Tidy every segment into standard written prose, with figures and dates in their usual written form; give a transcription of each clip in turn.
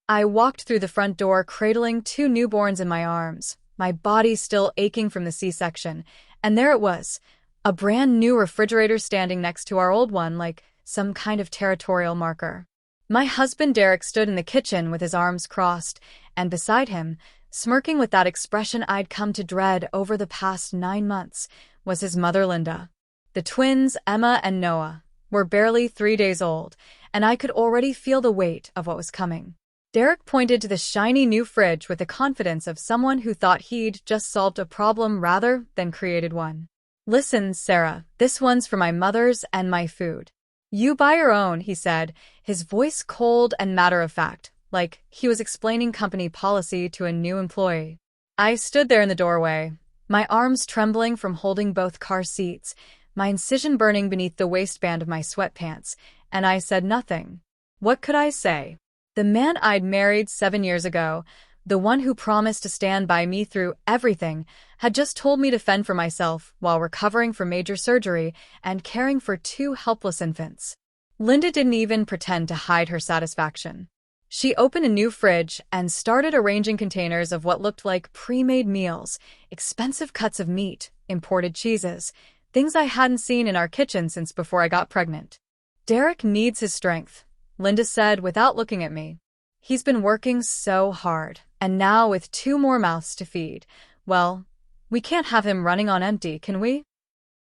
I walked through the front door cradling two newborns in my arms, my body still aching from the C-section, and there it was, a brand new refrigerator standing next to our old one like some kind of territorial marker. My husband Derek stood in the kitchen with his arms crossed, and beside him, smirking with that expression I'd come to dread over the past 9 months, was his mother Linda. The twins, Emma and Noah, were barely 3 days old, and I could already feel the weight of what was coming. Derek pointed to the shiny new fridge with the confidence of someone who thought he'd just solved a problem rather than created one. "Listen, Sarah, this one's for my mothers and my food. You buy your own," he said, his voice cold and matter-of-fact, like he was explaining company policy to a new employee. I stood there in the doorway, my arms trembling from holding both car seats, my incision burning beneath the waistband of my sweatpants, and I said nothing. What could I say? The man I'd married 7 years ago, the one who promised to stand by me through everything, had just told me to fend for myself while recovering from major surgery and caring for 2 helpless infants. Linda didn't even pretend to hide her satisfaction. She opened a new fridge and started arranging containers of what looked like pre-made meals, expensive cuts of meat, imported cheeses, things I hadn't seen in our kitchen since before I got pregnant. "Derek needs his strength," Linda said without looking at me. "He's been working so hard, and now with 2 more mouths to feed, well, we can't have him running on empty, can we?"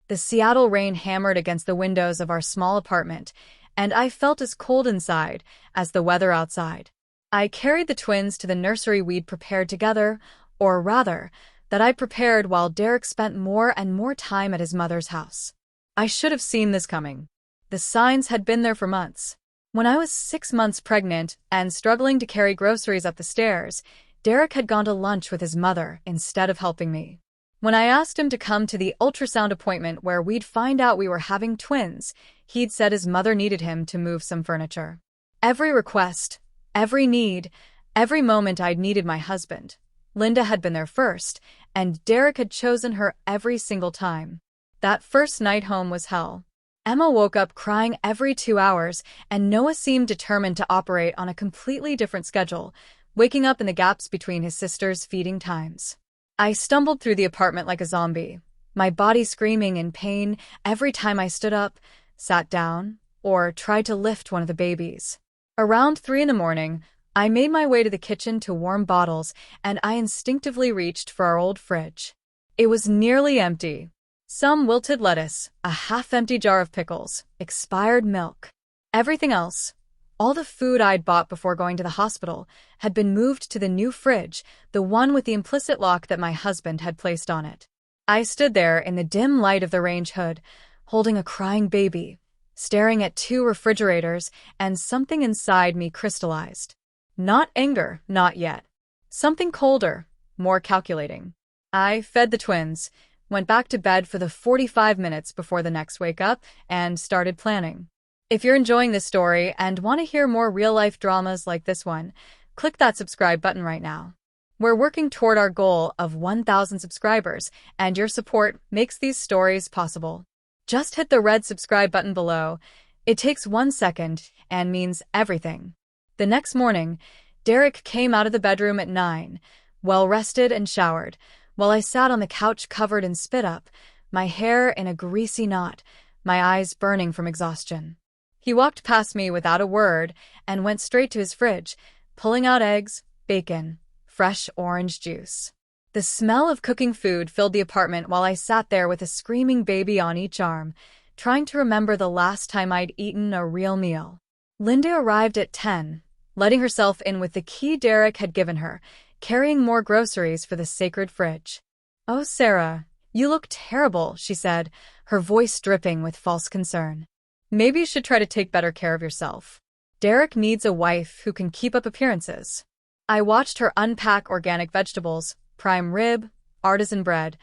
The Seattle rain hammered against the windows of our small apartment, and I felt as cold inside as the weather outside. I carried the twins to the nursery we'd prepared together, or rather, that I prepared while Derek spent more and more time at his mother's house. I should have seen this coming. The signs had been there for months. When I was 6 months pregnant and struggling to carry groceries up the stairs, Derek had gone to lunch with his mother instead of helping me. When I asked him to come to the ultrasound appointment where we'd find out we were having twins, he'd said his mother needed him to move some furniture. Every request, every need, every moment I'd needed my husband, Linda had been there first, and Derek had chosen her every single time. That first night home was hell. Emma woke up crying every 2 hours, and Noah seemed determined to operate on a completely different schedule, waking up in the gaps between his sisters' feeding times. I stumbled through the apartment like a zombie, my body screaming in pain every time I stood up, sat down, or tried to lift one of the babies. Around 3 in the morning, I made my way to the kitchen to warm bottles, and I instinctively reached for our old fridge. It was nearly empty. Some wilted lettuce, a half-empty jar of pickles, expired milk. Everything else, all the food I'd bought before going to the hospital, had been moved to the new fridge, the one with the implicit lock that my husband had placed on it. I stood there in the dim light of the range hood, holding a crying baby, staring at 2 refrigerators, and something inside me crystallized. Not anger, not yet. Something colder, more calculating. I fed the twins, went back to bed for the 45 minutes before the next wake up, and started planning. If you're enjoying this story and want to hear more real-life dramas like this one, click that subscribe button right now. We're working toward our goal of 1,000 subscribers, and your support makes these stories possible. Just hit the red subscribe button below. It takes 1 second and means everything. The next morning, Derek came out of the bedroom at 9, well-rested and showered, while I sat on the couch covered in spit-up, my hair in a greasy knot, my eyes burning from exhaustion. He walked past me without a word and went straight to his fridge, pulling out eggs, bacon, fresh orange juice. The smell of cooking food filled the apartment while I sat there with a screaming baby on each arm, trying to remember the last time I'd eaten a real meal. Linda arrived at 10, letting herself in with the key Derek had given her, carrying more groceries for the sacred fridge. "Oh, Sarah, you look terrible," she said, her voice dripping with false concern. "Maybe you should try to take better care of yourself. Derek needs a wife who can keep up appearances." I watched her unpack organic vegetables, prime rib, artisan bread,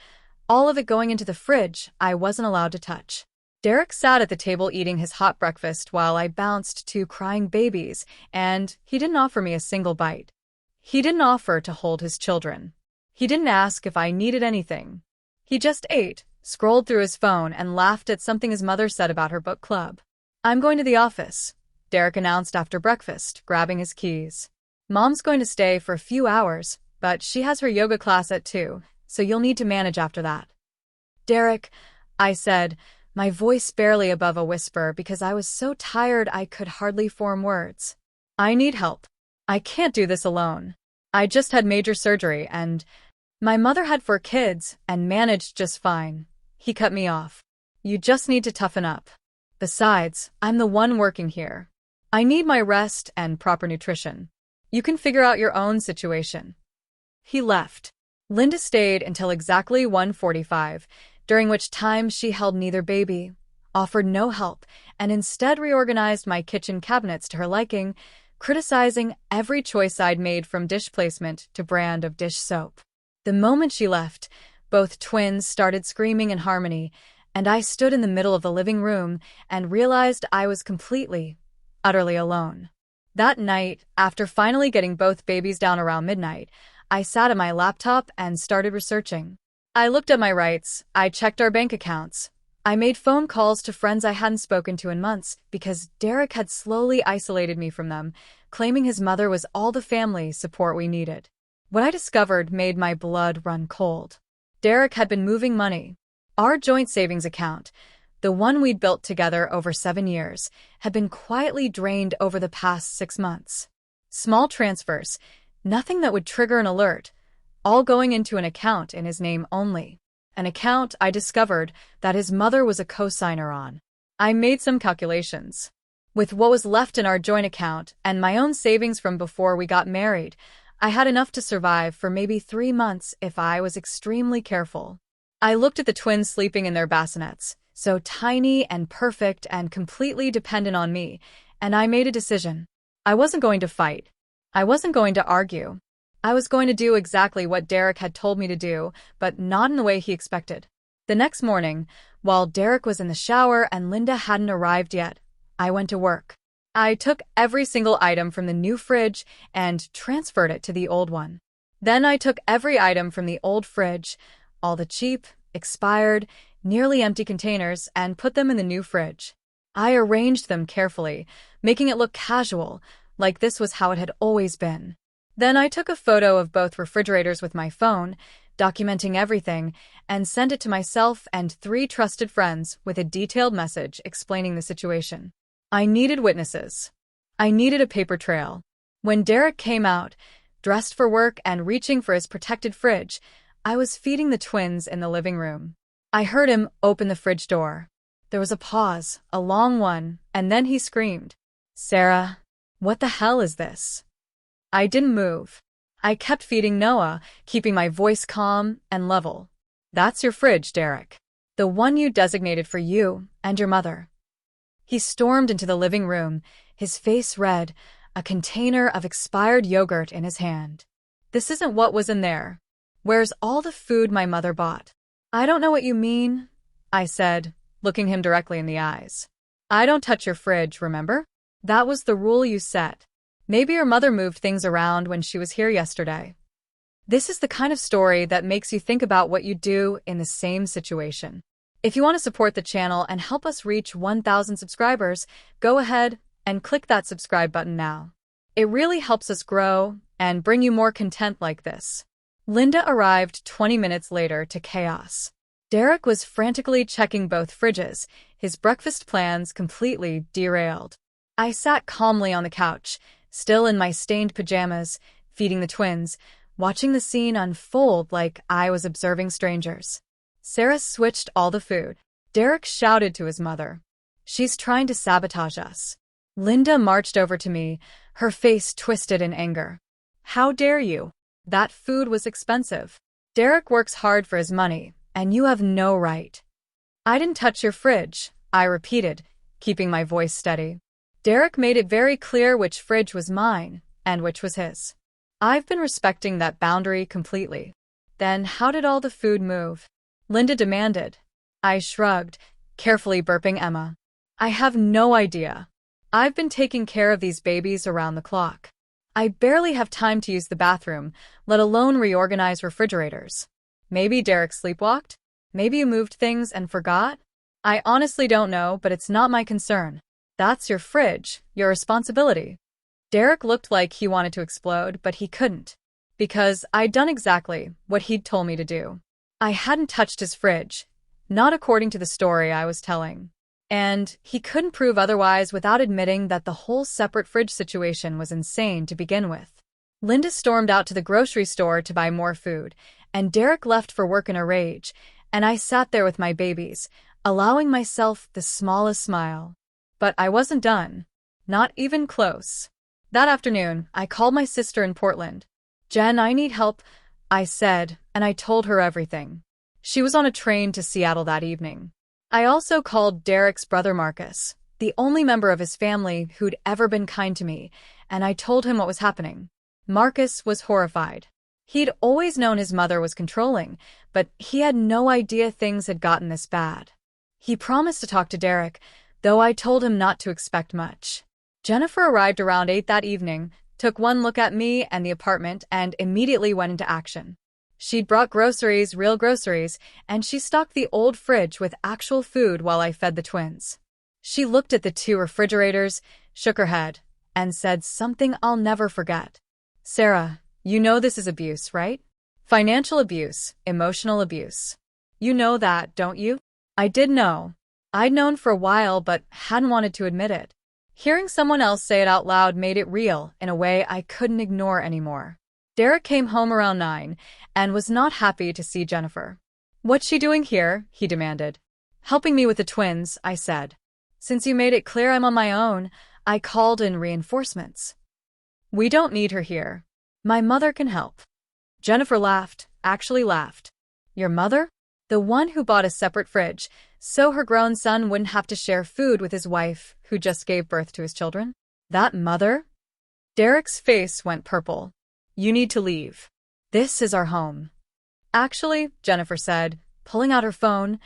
all of it going into the fridge I wasn't allowed to touch. Derek sat at the table eating his hot breakfast while I bounced 2 crying babies, and he didn't offer me a single bite. He didn't offer to hold his children. He didn't ask if I needed anything. He just ate, scrolled through his phone, and laughed at something his mother said about her book club. "I'm going to the office," Derek announced after breakfast, grabbing his keys. Mom's going to stay for a few hours, but she has her yoga class at 2, so you'll need to manage after that. Derek, I said, my voice barely above a whisper because I was so tired I could hardly form words. I need help. I can't do this alone. I just had major surgery and my mother had 4 kids and managed just fine. He cut me off. You just need to toughen up. Besides, I'm the one working here. I need my rest and proper nutrition. You can figure out your own situation. He left. Linda stayed until exactly 1:45, during which time she held neither baby, offered no help, and instead reorganized my kitchen cabinets to her liking, criticizing every choice I'd made from dish placement to brand of dish soap. The moment she left, both twins started screaming in harmony, and I stood in the middle of the living room and realized I was completely, utterly alone. That night, after finally getting both babies down around midnight, I sat at my laptop and started researching. I looked at my rights, I checked our bank accounts. I made phone calls to friends I hadn't spoken to in months because Derek had slowly isolated me from them, claiming his mother was all the family support we needed. What I discovered made my blood run cold. Derek had been moving money. Our joint savings account, the one we'd built together over 7 years, had been quietly drained over the past 6 months. Small transfers, nothing that would trigger an alert, all going into an account in his name only. An account I discovered that his mother was a co-signer on. I made some calculations. With what was left in our joint account and my own savings from before we got married, I had enough to survive for maybe 3 months if I was extremely careful. I looked at the twins sleeping in their bassinets, so tiny and perfect and completely dependent on me, and I made a decision. I wasn't going to fight. I wasn't going to argue. I was going to do exactly what Derek had told me to do, but not in the way he expected. The next morning, while Derek was in the shower and Linda hadn't arrived yet, I went to work. I took every single item from the new fridge and transferred it to the old one. Then I took every item from the old fridge, all the cheap, expired, nearly empty containers, and put them in the new fridge. I arranged them carefully, making it look casual, like this was how it had always been. Then I took a photo of both refrigerators with my phone, documenting everything, and sent it to myself and 3 trusted friends with a detailed message explaining the situation. I needed witnesses. I needed a paper trail. When Derek came out, dressed for work and reaching for his protected fridge, I was feeding the twins in the living room. I heard him open the fridge door. There was a pause, a long one, and then he screamed, "Sarah, what the hell is this?" I didn't move. I kept feeding Noah, keeping my voice calm and level. "That's your fridge, Derek. The one you designated for you and your mother." He stormed into the living room, his face red, a container of expired yogurt in his hand. "This isn't what was in there. Where's all the food my mother bought?" "I don't know what you mean," I said, looking him directly in the eyes. "I don't touch your fridge, remember? That was the rule you set. Maybe your mother moved things around when she was here yesterday." This is the kind of story that makes you think about what you'd do in the same situation. If you want to support the channel and help us reach 1,000 subscribers, go ahead and click that subscribe button now. It really helps us grow and bring you more content like this. Linda arrived 20 minutes later to chaos. Derek was frantically checking both fridges, his breakfast plans completely derailed. I sat calmly on the couch, still in my stained pajamas, feeding the twins, watching the scene unfold like I was observing strangers. Sarah switched all the food. Derek shouted to his mother, "She's trying to sabotage us." Linda marched over to me, her face twisted in anger. "How dare you? That food was expensive. Derek works hard for his money, and you have no right." "I didn't touch your fridge," I repeated, keeping my voice steady. Derek made it very clear which fridge was mine and which was his. I've been respecting that boundary completely. "Then how did all the food move?" Linda demanded. I shrugged, carefully burping Emma. "I have no idea. I've been taking care of these babies around the clock. I barely have time to use the bathroom, let alone reorganize refrigerators. Maybe Derek sleepwalked? Maybe you moved things and forgot? I honestly don't know, but it's not my concern. That's your fridge, your responsibility." Derek looked like he wanted to explode, but he couldn't, because I'd done exactly what he'd told me to do. I hadn't touched his fridge, not according to the story I was telling. And he couldn't prove otherwise without admitting that the whole separate fridge situation was insane to begin with. Linda stormed out to the grocery store to buy more food, and Derek left for work in a rage, and I sat there with my babies, allowing myself the smallest smile. But I wasn't done. Not even close. That afternoon, I called my sister in Portland. "Jen, I need help," I said, and I told her everything. She was on a train to Seattle that evening. I also called Derek's brother Marcus, the only member of his family who'd ever been kind to me, and I told him what was happening. Marcus was horrified. He'd always known his mother was controlling, but he had no idea things had gotten this bad. He promised to talk to Derek, though I told him not to expect much. Jennifer arrived around 8 that evening, took one look at me and the apartment, and immediately went into action. She'd brought groceries, real groceries, and she stocked the old fridge with actual food while I fed the twins. She looked at the 2 refrigerators, shook her head, and said something I'll never forget. "Sarah, you know this is abuse, right? Financial abuse, emotional abuse. You know that, don't you?" I did know. I'd known for a while but hadn't wanted to admit it. Hearing someone else say it out loud made it real in a way I couldn't ignore anymore. Derek came home around 9 and was not happy to see Jennifer. "What's she doing here?" he demanded. "Helping me with the twins," I said. "Since you made it clear I'm on my own, I called in reinforcements." "We don't need her here. My mother can help." Jennifer laughed, actually laughed. "Your mother? The one who bought a separate fridge, so her grown son wouldn't have to share food with his wife, who just gave birth to his children? That mother?" Derek's face went purple. "You need to leave. This is our home." "Actually," Jennifer said, pulling out her phone,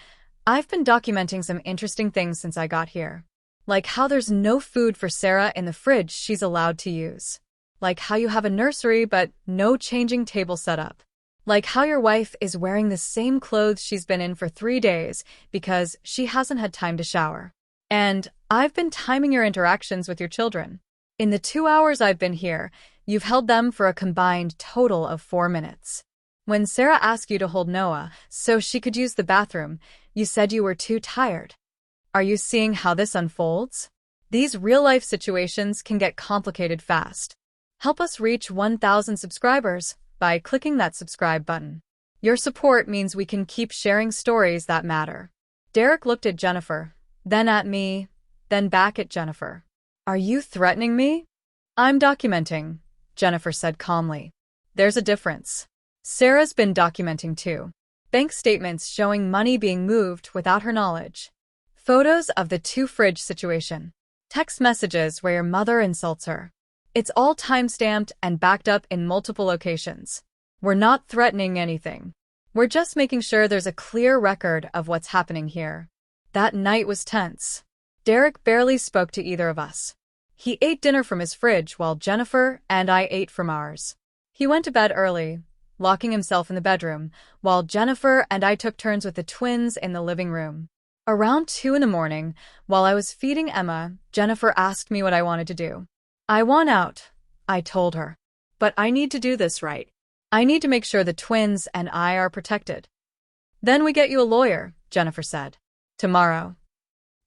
"I've been documenting some interesting things since I got here. Like how there's no food for Sarah in the fridge she's allowed to use. Like how you have a nursery but no changing table set up. Like how your wife is wearing the same clothes she's been in for 3 days because she hasn't had time to shower. And I've been timing your interactions with your children. In the 2 hours I've been here, you've held them for a combined total of 4 minutes. When Sarah asked you to hold Noah so she could use the bathroom, you said you were too tired. Are you seeing how this unfolds? These real-life situations can get complicated fast. Help us reach 1,000 subscribers by clicking that subscribe button. Your support means we can keep sharing stories that matter." Derek looked at Jennifer, then at me, then back at Jennifer. "Are you threatening me?" "I'm documenting," Jennifer said calmly. "There's a difference. Sarah's been documenting too. Bank statements showing money being moved without her knowledge. Photos of the 2 fridge situation. Text messages where your mother insults her. It's all time-stamped and backed up in multiple locations. We're not threatening anything. We're just making sure there's a clear record of what's happening here." That night was tense. Derek barely spoke to either of us. He ate dinner from his fridge while Jennifer and I ate from ours. He went to bed early, locking himself in the bedroom, while Jennifer and I took turns with the twins in the living room. Around 2 in the morning, while I was feeding Emma, Jennifer asked me what I wanted to do. "I want out," I told her. "But I need to do this right. I need to make sure the twins and I are protected." "Then we get you a lawyer," Jennifer said. "Tomorrow."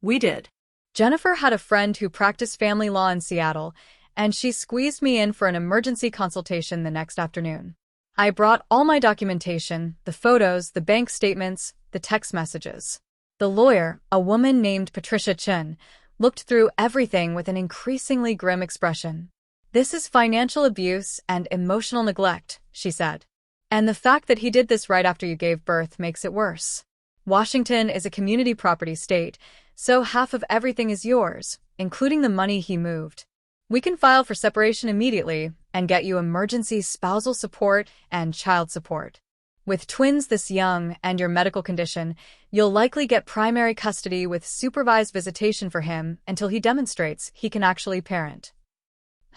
We did. Jennifer had a friend who practiced family law in Seattle, and she squeezed me in for an emergency consultation the next afternoon. I brought all my documentation, the photos, the bank statements, the text messages. The lawyer, a woman named Patricia Chin, looked through everything with an increasingly grim expression. "This is financial abuse and emotional neglect," she said. "And the fact that he did this right after you gave birth makes it worse. Washington is a community property state, so half of everything is yours, including the money he moved. We can file for separation immediately and get you emergency spousal support and child support. With twins this young and your medical condition, you'll likely get primary custody with supervised visitation for him until he demonstrates he can actually parent."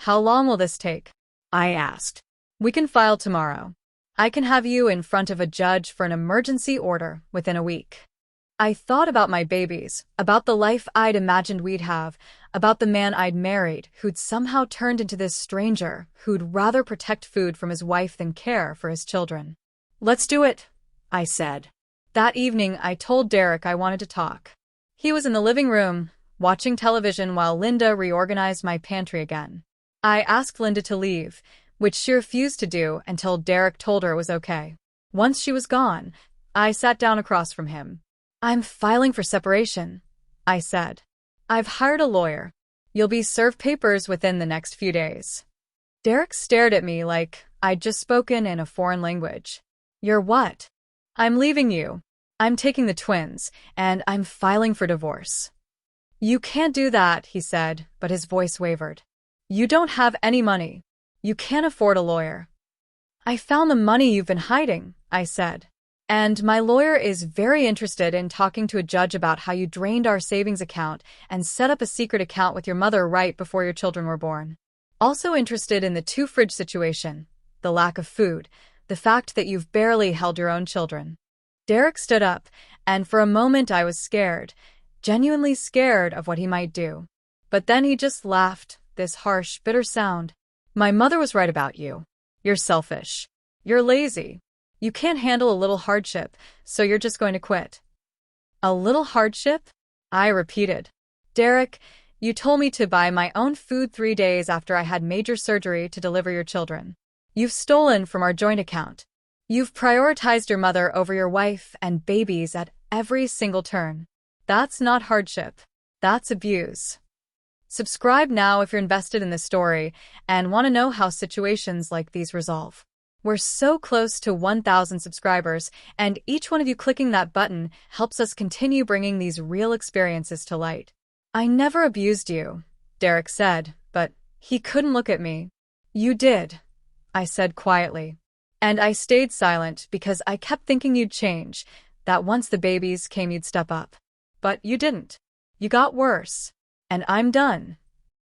"How long will this take?" I asked. "We can file tomorrow. I can have you in front of a judge for an emergency order within a week." I thought about my babies, about the life I'd imagined we'd have. about the man I'd married who'd somehow turned into this stranger who'd rather protect food from his wife than care for his children. "Let's do it," I said. That evening, I told Derek I wanted to talk. He was in the living room, watching television while Linda reorganized my pantry again. I asked Linda to leave, which she refused to do until Derek told her it was okay. Once she was gone, I sat down across from him. "I'm filing for separation," I said. "I've hired a lawyer. You'll be served papers within the next few days." Derek stared at me like I'd just spoken in a foreign language. "You're what?" "I'm leaving you. I'm taking the twins, and I'm filing for divorce." "You can't do that," he said, but his voice wavered. "You don't have any money. You can't afford a lawyer." "I found the money you've been hiding," I said. "And my lawyer is very interested in talking to a judge about how you drained our savings account and set up a secret account with your mother right before your children were born. Also interested in the two-fridge situation, the lack of food, the fact that you've barely held your own children." Derek stood up, and for a moment I was scared, genuinely scared of what he might do. But then he just laughed, this harsh, bitter sound. "My mother was right about you. You're selfish. You're lazy. You can't handle a little hardship, so you're just going to quit." "A little hardship?" I repeated. "Derek, you told me to buy my own food 3 days after I had major surgery to deliver your children. You've stolen from our joint account. You've prioritized your mother over your wife and babies at every single turn. That's not hardship. That's abuse." Subscribe now if you're invested in this story and want to know how situations like these resolve. We're so close to 1,000 subscribers, and each one of you clicking that button helps us continue bringing these real experiences to light. "I never abused you," Derek said, but he couldn't look at me. "You did," I said quietly. "And I stayed silent because I kept thinking you'd change, that once the babies came you'd step up. But you didn't. You got worse. And I'm done."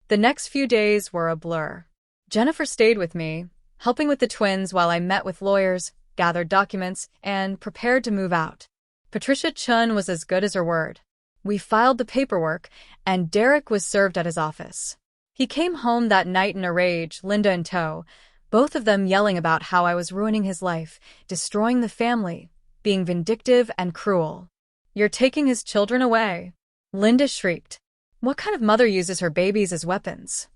The next few days were a blur. Jennifer stayed with me, helping with the twins while I met with lawyers, gathered documents, and prepared to move out. Patricia Chun was as good as her word. We filed the paperwork, and Derek was served at his office. He came home that night in a rage, Linda in tow, both of them yelling about how I was ruining his life, destroying the family, being vindictive and cruel. "You're taking his children away," Linda shrieked. "What kind of mother uses her babies as weapons?"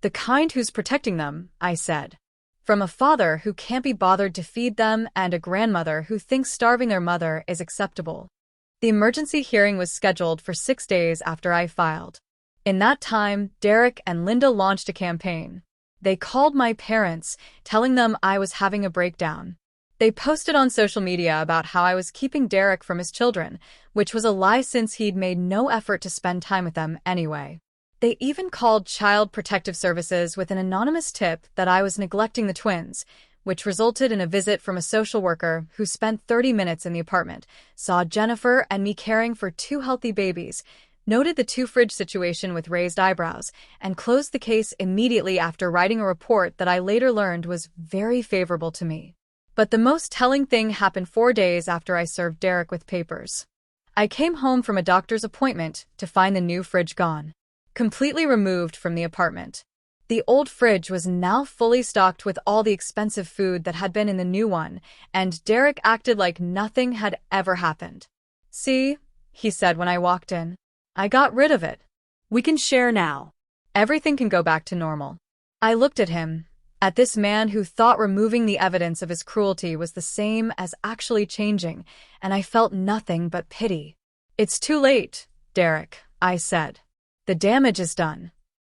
"The kind who's protecting them," I said. "From a father who can't be bothered to feed them and a grandmother who thinks starving their mother is acceptable." The emergency hearing was scheduled for 6 days after I filed. In that time, Derek and Linda launched a campaign. They called my parents, telling them I was having a breakdown. They posted on social media about how I was keeping Derek from his children, which was a lie since he'd made no effort to spend time with them anyway. They even called Child Protective Services with an anonymous tip that I was neglecting the twins, which resulted in a visit from a social worker who spent 30 minutes in the apartment, saw Jennifer and me caring for 2 healthy babies, noted the two-fridge situation with raised eyebrows, and closed the case immediately after writing a report that I later learned was very favorable to me. But the most telling thing happened 4 days after I served Derek with papers. I came home from a doctor's appointment to find the new fridge gone, completely removed from the apartment. The old fridge was now fully stocked with all the expensive food that had been in the new one, and Derek acted like nothing had ever happened. "See," he said when I walked in. "I got rid of it. We can share now. Everything can go back to normal." I looked at him, at this man who thought removing the evidence of his cruelty was the same as actually changing, and I felt nothing but pity. "It's too late, Derek," I said. "The damage is done."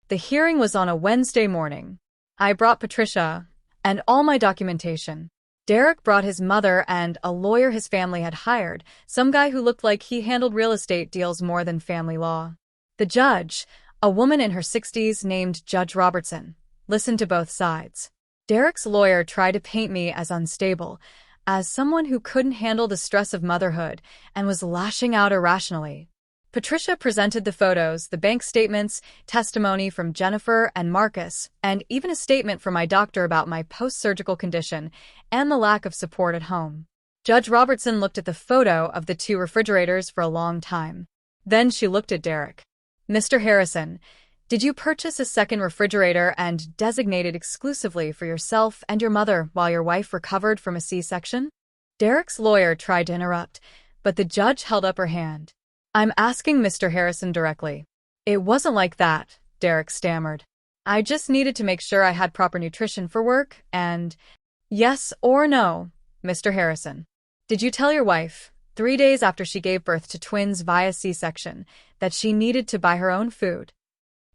The hearing was on a Wednesday morning. I brought Patricia and all my documentation. Derek brought his mother and a lawyer his family had hired, some guy who looked like he handled real estate deals more than family law. The judge, a woman in her 60s named Judge Robertson, listened to both sides. Derek's lawyer tried to paint me as unstable, as someone who couldn't handle the stress of motherhood and was lashing out irrationally. Patricia presented the photos, the bank statements, testimony from Jennifer and Marcus, and even a statement from my doctor about my post-surgical condition and the lack of support at home. Judge Robertson looked at the photo of the 2 refrigerators for a long time. Then she looked at Derek. Mr. Harrison, did you purchase a second refrigerator and designate it exclusively for yourself and your mother while your wife recovered from a C-section? Derek's lawyer tried to interrupt, but the judge held up her hand. I'm asking Mr. Harrison directly. It wasn't like that, Derek stammered. I just needed to make sure I had proper nutrition for work and… Yes or no, Mr. Harrison. Did you tell your wife, 3 days after she gave birth to twins via C-section, that she needed to buy her own food?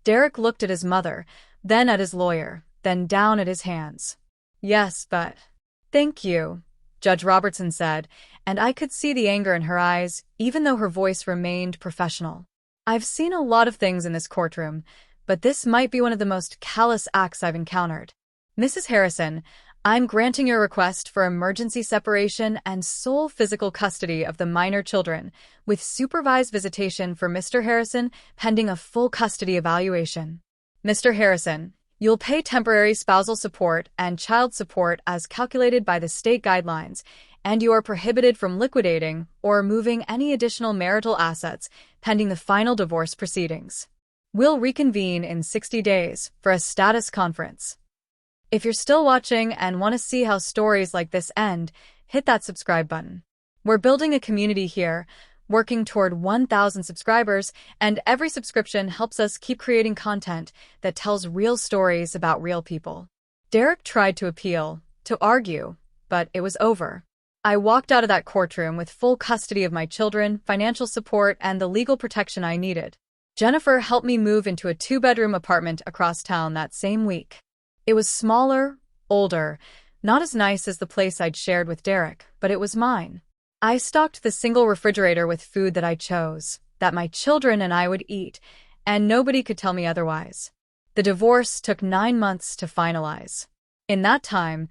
Derek looked at his mother, then at his lawyer, then down at his hands. Yes, but… Thank you, Judge Robertson said, and I could see the anger in her eyes, even though her voice remained professional. I've seen a lot of things in this courtroom, but this might be one of the most callous acts I've encountered. Mrs. Harrison, I'm granting your request for emergency separation and sole physical custody of the minor children, with supervised visitation for Mr. Harrison pending a full custody evaluation. Mr. Harrison, you'll pay temporary spousal support and child support as calculated by the state guidelines, and you are prohibited from liquidating or moving any additional marital assets pending the final divorce proceedings. We'll reconvene in 60 days for a status conference. If you're still watching and want to see how stories like this end, hit that subscribe button. We're building a community here, working toward 1,000 subscribers, and every subscription helps us keep creating content that tells real stories about real people. Derek tried to appeal, to argue, but it was over. I walked out of that courtroom with full custody of my children, financial support, and the legal protection I needed. Jennifer helped me move into a 2-bedroom apartment across town that same week. It was smaller, older, not as nice as the place I'd shared with Derek, but it was mine. I stocked the single refrigerator with food that I chose, that my children and I would eat, and nobody could tell me otherwise. The divorce took 9 months to finalize. In that time,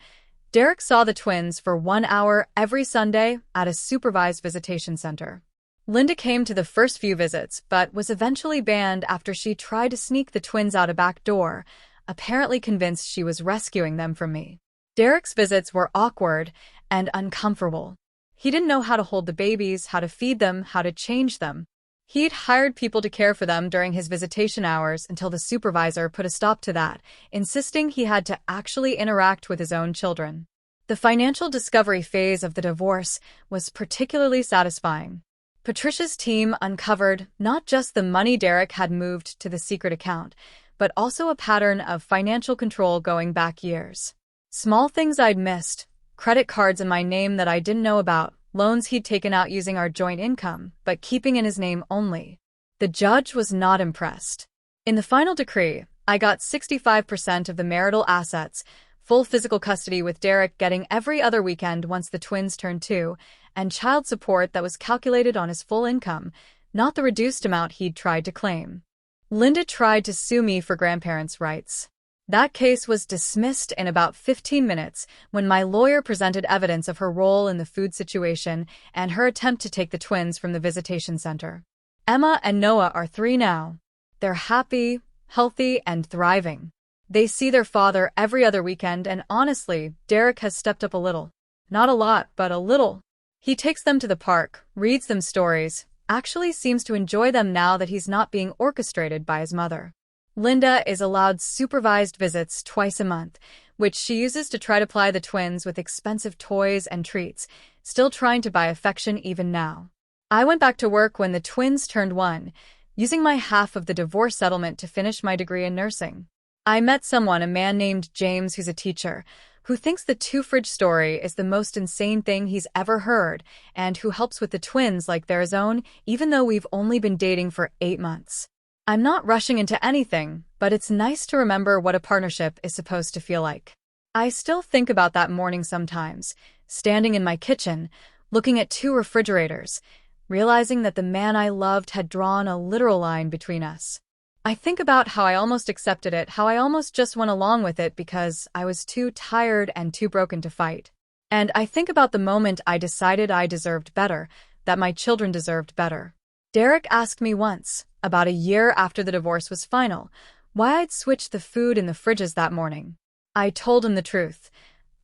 Derek saw the twins for 1 hour every Sunday at a supervised visitation center. Linda came to the first few visits, but was eventually banned after she tried to sneak the twins out a back door, apparently convinced she was rescuing them from me. Derek's visits were awkward and uncomfortable. He didn't know how to hold the babies, how to feed them, how to change them. He'd hired people to care for them during his visitation hours until the supervisor put a stop to that, insisting he had to actually interact with his own children. The financial discovery phase of the divorce was particularly satisfying. Patricia's team uncovered not just the money Derek had moved to the secret account, but also a pattern of financial control going back years. Small things I'd missed, credit cards in my name that I didn't know about, loans he'd taken out using our joint income, but keeping in his name only. The judge was not impressed. In the final decree, I got 65% of the marital assets, full physical custody with Derek getting every other weekend once the twins turned 2, and child support that was calculated on his full income, not the reduced amount he'd tried to claim. Linda tried to sue me for grandparents' rights. That case was dismissed in about 15 minutes when my lawyer presented evidence of her role in the food situation and her attempt to take the twins from the visitation center. Emma and Noah are 3 now. They're happy, healthy, and thriving. They see their father every other weekend, and honestly, Derek has stepped up a little. Not a lot, but a little. He takes them to the park, reads them stories, actually seems to enjoy them now that he's not being orchestrated by his mother. Linda is allowed supervised visits twice a month, which she uses to try to ply the twins with expensive toys and treats, still trying to buy affection even now. I went back to work when the twins turned 1, using my half of the divorce settlement to finish my degree in nursing. I met someone, a man named James, who's a teacher, who thinks the 2-fridge story is the most insane thing he's ever heard, and who helps with the twins like they're his own, even though we've only been dating for 8 months. I'm not rushing into anything, but it's nice to remember what a partnership is supposed to feel like. I still think about that morning sometimes, standing in my kitchen, looking at 2 refrigerators, realizing that the man I loved had drawn a literal line between us. I think about how I almost accepted it, how I almost just went along with it because I was too tired and too broken to fight. And I think about the moment I decided I deserved better, that my children deserved better. Derek asked me once, about a year after the divorce was final, why I'd switched the food in the fridges that morning. I told him the truth.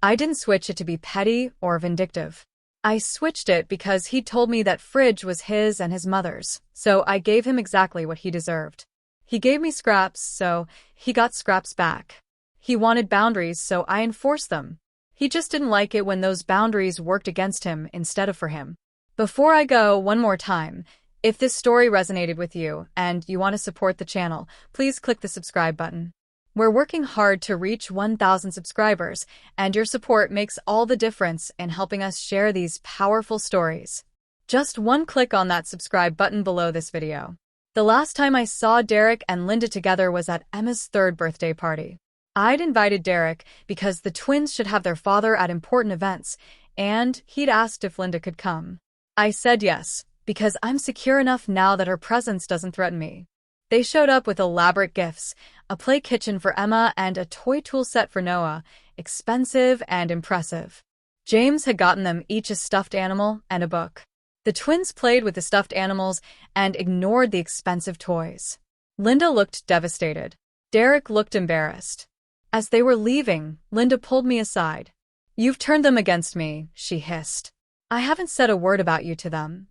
I didn't switch it to be petty or vindictive. I switched it because he told me that fridge was his and his mother's, so I gave him exactly what he deserved. He gave me scraps, so he got scraps back. He wanted boundaries, so I enforced them. He just didn't like it when those boundaries worked against him instead of for him. Before I go, one more time, if this story resonated with you and you want to support the channel, please click the subscribe button. We're working hard to reach 1,000 subscribers, and your support makes all the difference in helping us share these powerful stories. Just one click on that subscribe button below this video. The last time I saw Derek and Linda together was at Emma's 3rd birthday party. I'd invited Derek because the twins should have their father at important events, and he'd asked if Linda could come. I said yes, because I'm secure enough now that her presence doesn't threaten me. They showed up with elaborate gifts, a play kitchen for Emma and a toy tool set for Noah, expensive and impressive. James had gotten them each a stuffed animal and a book. The twins played with the stuffed animals and ignored the expensive toys. Linda looked devastated. Derek looked embarrassed. As they were leaving, Linda pulled me aside. "You've turned them against me," she hissed. "I haven't said a word about you to them."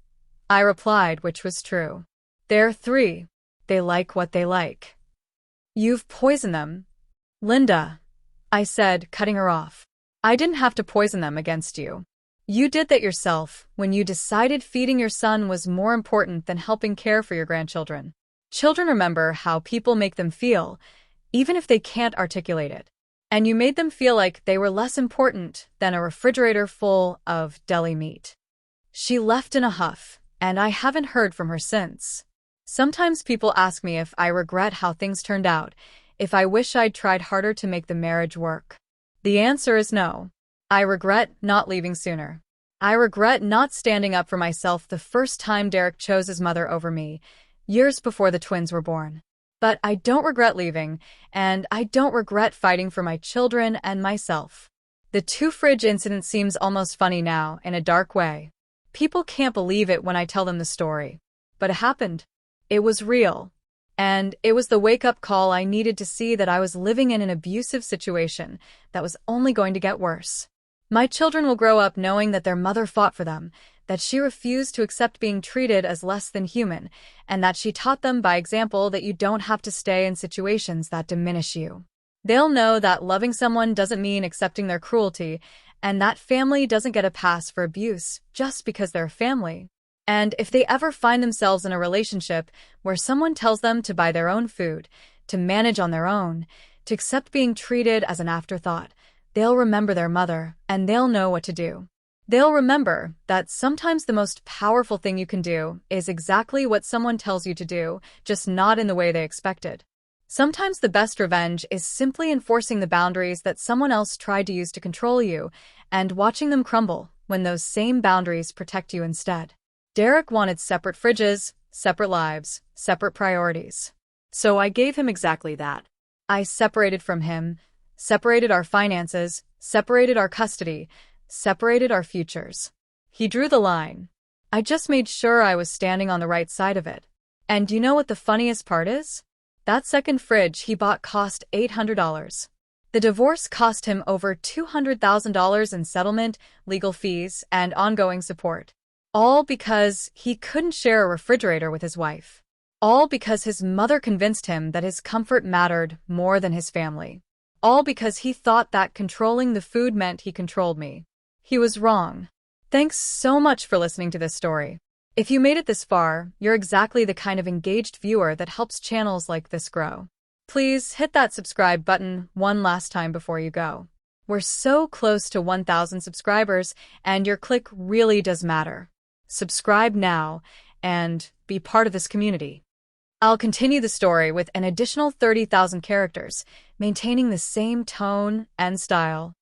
I replied, which was true. "They're 3. They like what they like." "You've poisoned them." "Linda," I said, cutting her off. "I didn't have to poison them against you. You did that yourself when you decided feeding your son was more important than helping care for your grandchildren. Children remember how people make them feel, even if they can't articulate it. And you made them feel like they were less important than a refrigerator full of deli meat." She left in a huff, and I haven't heard from her since. Sometimes people ask me if I regret how things turned out, if I wish I'd tried harder to make the marriage work. The answer is no. I regret not leaving sooner. I regret not standing up for myself the first time Derek chose his mother over me, years before the twins were born. But I don't regret leaving, and I don't regret fighting for my children and myself. The 2-fridge incident seems almost funny now, in a dark way. People can't believe it when I tell them the story. But it happened. It was real. And it was the wake-up call I needed to see that I was living in an abusive situation that was only going to get worse. My children will grow up knowing that their mother fought for them, that she refused to accept being treated as less than human, and that she taught them by example that you don't have to stay in situations that diminish you. They'll know that loving someone doesn't mean accepting their cruelty, and that family doesn't get a pass for abuse just because they're family. And if they ever find themselves in a relationship where someone tells them to buy their own food, to manage on their own, to accept being treated as an afterthought, they'll remember their mother, and they'll know what to do. They'll remember that sometimes the most powerful thing you can do is exactly what someone tells you to do, just not in the way they expected. Sometimes the best revenge is simply enforcing the boundaries that someone else tried to use to control you, and watching them crumble when those same boundaries protect you instead. Derek wanted separate fridges, separate lives, separate priorities. So I gave him exactly that. I separated from him, separated our finances, separated our custody, separated our futures. He drew the line. I just made sure I was standing on the right side of it. And you know what the funniest part is? That second fridge he bought cost $800. The divorce cost him over $200,000 in settlement, legal fees, and ongoing support. All because he couldn't share a refrigerator with his wife. All because his mother convinced him that his comfort mattered more than his family. All because he thought that controlling the food meant he controlled me. He was wrong. Thanks so much for listening to this story. If you made it this far, you're exactly the kind of engaged viewer that helps channels like this grow. Please hit that subscribe button one last time before you go. We're so close to 1,000 subscribers, and your click really does matter. Subscribe now and be part of this community. I'll continue the story with an additional 30,000 characters, maintaining the same tone and style.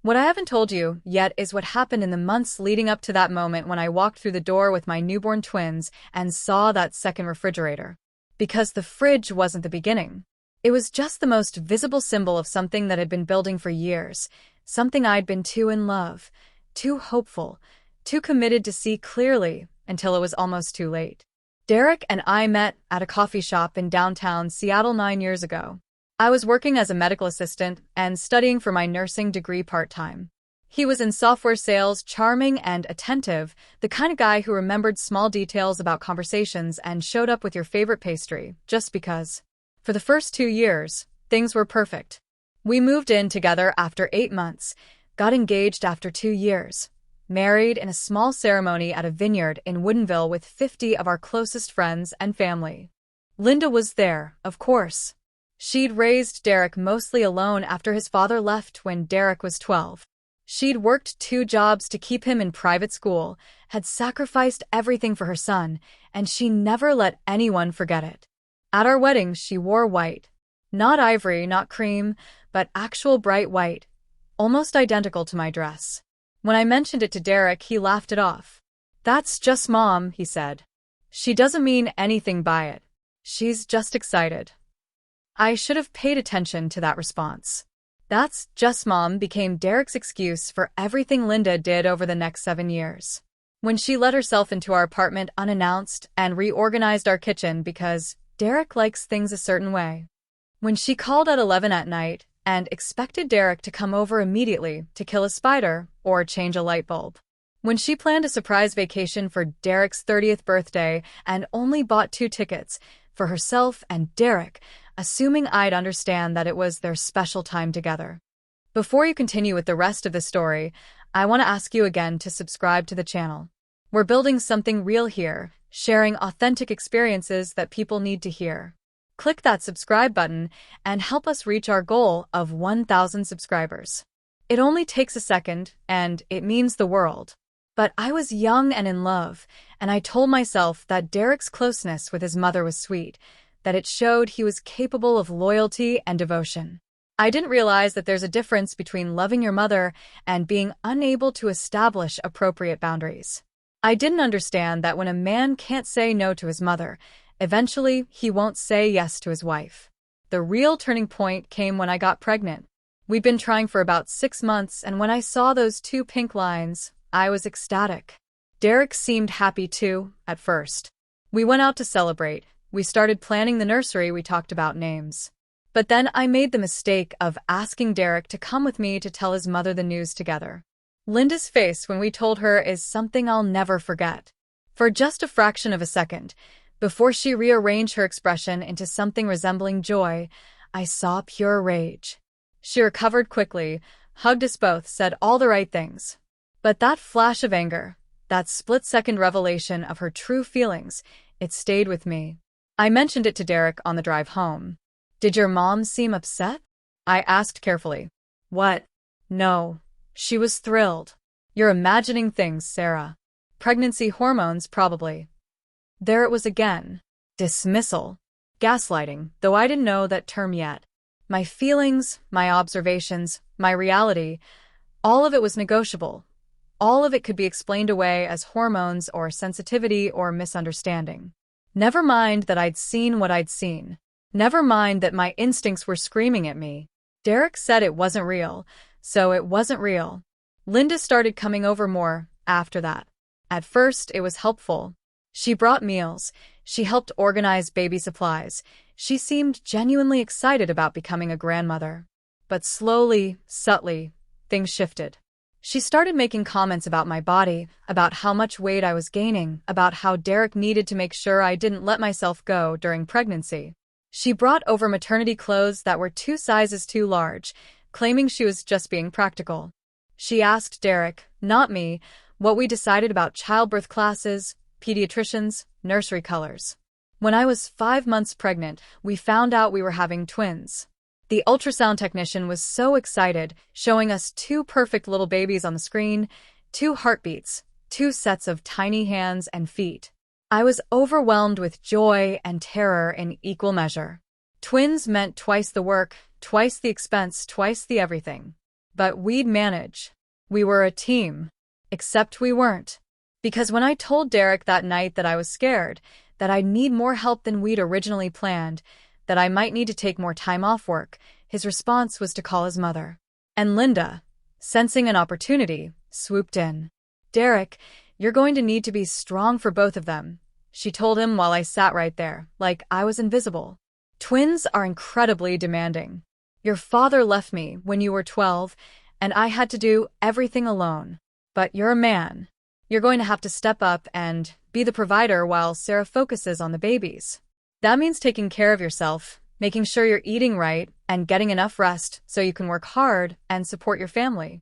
What I haven't told you yet is what happened in the months leading up to that moment when I walked through the door with my newborn twins and saw that second refrigerator. Because the fridge wasn't the beginning. It was just the most visible symbol of something that had been building for years, something I'd been too in love, too hopeful, too committed to see clearly until it was almost too late. Derek and I met at a coffee shop in downtown Seattle 9 years ago. I was working as a medical assistant and studying for my nursing degree part-time. He was in software sales, charming and attentive, the kind of guy who remembered small details about conversations and showed up with your favorite pastry, just because. For the first 2 years, things were perfect. We moved in together after 8 months, got engaged after 2 years, married in a small ceremony at a vineyard in Woodinville with 50 of our closest friends and family. Linda was there, of course. She'd raised Derek mostly alone after his father left when Derek was 12. She'd worked 2 jobs to keep him in private school, had sacrificed everything for her son, and she never let anyone forget it. At our wedding, she wore white. Not ivory, not cream, but actual bright white, almost identical to my dress. When I mentioned it to Derek, he laughed it off. "That's just Mom," he said. "She doesn't mean anything by it. She's just excited." I should have paid attention to that response. "That's just Mom" became Derek's excuse for everything Linda did over the next 7 years. When she let herself into our apartment unannounced and reorganized our kitchen because Derek likes things a certain way. When she called at 11 at night and expected Derek to come over immediately to kill a spider or change a light bulb. When she planned a surprise vacation for Derek's 30th birthday and only bought 2 tickets for herself and Derek, assuming I'd understand that it was their special time together. Before you continue with the rest of the story, I want to ask you again to subscribe to the channel. We're building something real here, sharing authentic experiences that people need to hear. Click that subscribe button and help us reach our goal of 1,000 subscribers. It only takes a second, and it means the world. But I was young and in love, and I told myself that Derek's closeness with his mother was sweet, that it showed he was capable of loyalty and devotion. I didn't realize that there's a difference between loving your mother and being unable to establish appropriate boundaries. I didn't understand that when a man can't say no to his mother, eventually he won't say yes to his wife. The real turning point came when I got pregnant. We'd been trying for about 6 months, and when I saw those 2 pink lines, I was ecstatic. Derek seemed happy too, at first. We went out to celebrate. We started planning the nursery, we talked about names. But then I made the mistake of asking Derek to come with me to tell his mother the news together. Linda's face when we told her is something I'll never forget. For just a fraction of a second, before she rearranged her expression into something resembling joy, I saw pure rage. She recovered quickly, hugged us both, said all the right things. But that flash of anger, that split-second revelation of her true feelings, it stayed with me. I mentioned it to Derek on the drive home. "Did your mom seem upset?" I asked carefully. "What? No. She was thrilled." "You're imagining things, Sarah. Pregnancy hormones, probably." There it was again. Dismissal. Gaslighting, though I didn't know that term yet. My feelings, my observations, my reality, all of it was negotiable. All of it could be explained away as hormones or sensitivity or misunderstanding. Never mind that I'd seen what I'd seen. Never mind that my instincts were screaming at me. Derek said it wasn't real, so it wasn't real. Linda started coming over more after that. At first, it was helpful. She brought meals. She helped organize baby supplies. She seemed genuinely excited about becoming a grandmother. But slowly, subtly, things shifted. She started making comments about my body, about how much weight I was gaining, about how Derek needed to make sure I didn't let myself go during pregnancy. She brought over maternity clothes that were 2 sizes too large, claiming she was just being practical. She asked Derek, not me, what we decided about childbirth classes, pediatricians, nursery colors. When I was 5 months pregnant, we found out we were having twins. The ultrasound technician was so excited, showing us 2 perfect little babies on the screen, 2 heartbeats, 2 sets of tiny hands and feet. I was overwhelmed with joy and terror in equal measure. Twins meant twice the work, twice the expense, twice the everything. But we'd manage. We were a team. Except we weren't. Because when I told Derek that night that I was scared, that I'd need more help than we'd originally planned, that I might need to take more time off work, his response was to call his mother. And Linda, sensing an opportunity, swooped in. "Derek, you're going to need to be strong for both of them," she told him while I sat right there, like I was invisible. "Twins are incredibly demanding. Your father left me when you were 12, and I had to do everything alone. But you're a man. You're going to have to step up and be the provider while Sarah focuses on the babies. That means taking care of yourself, making sure you're eating right, and getting enough rest so you can work hard and support your family.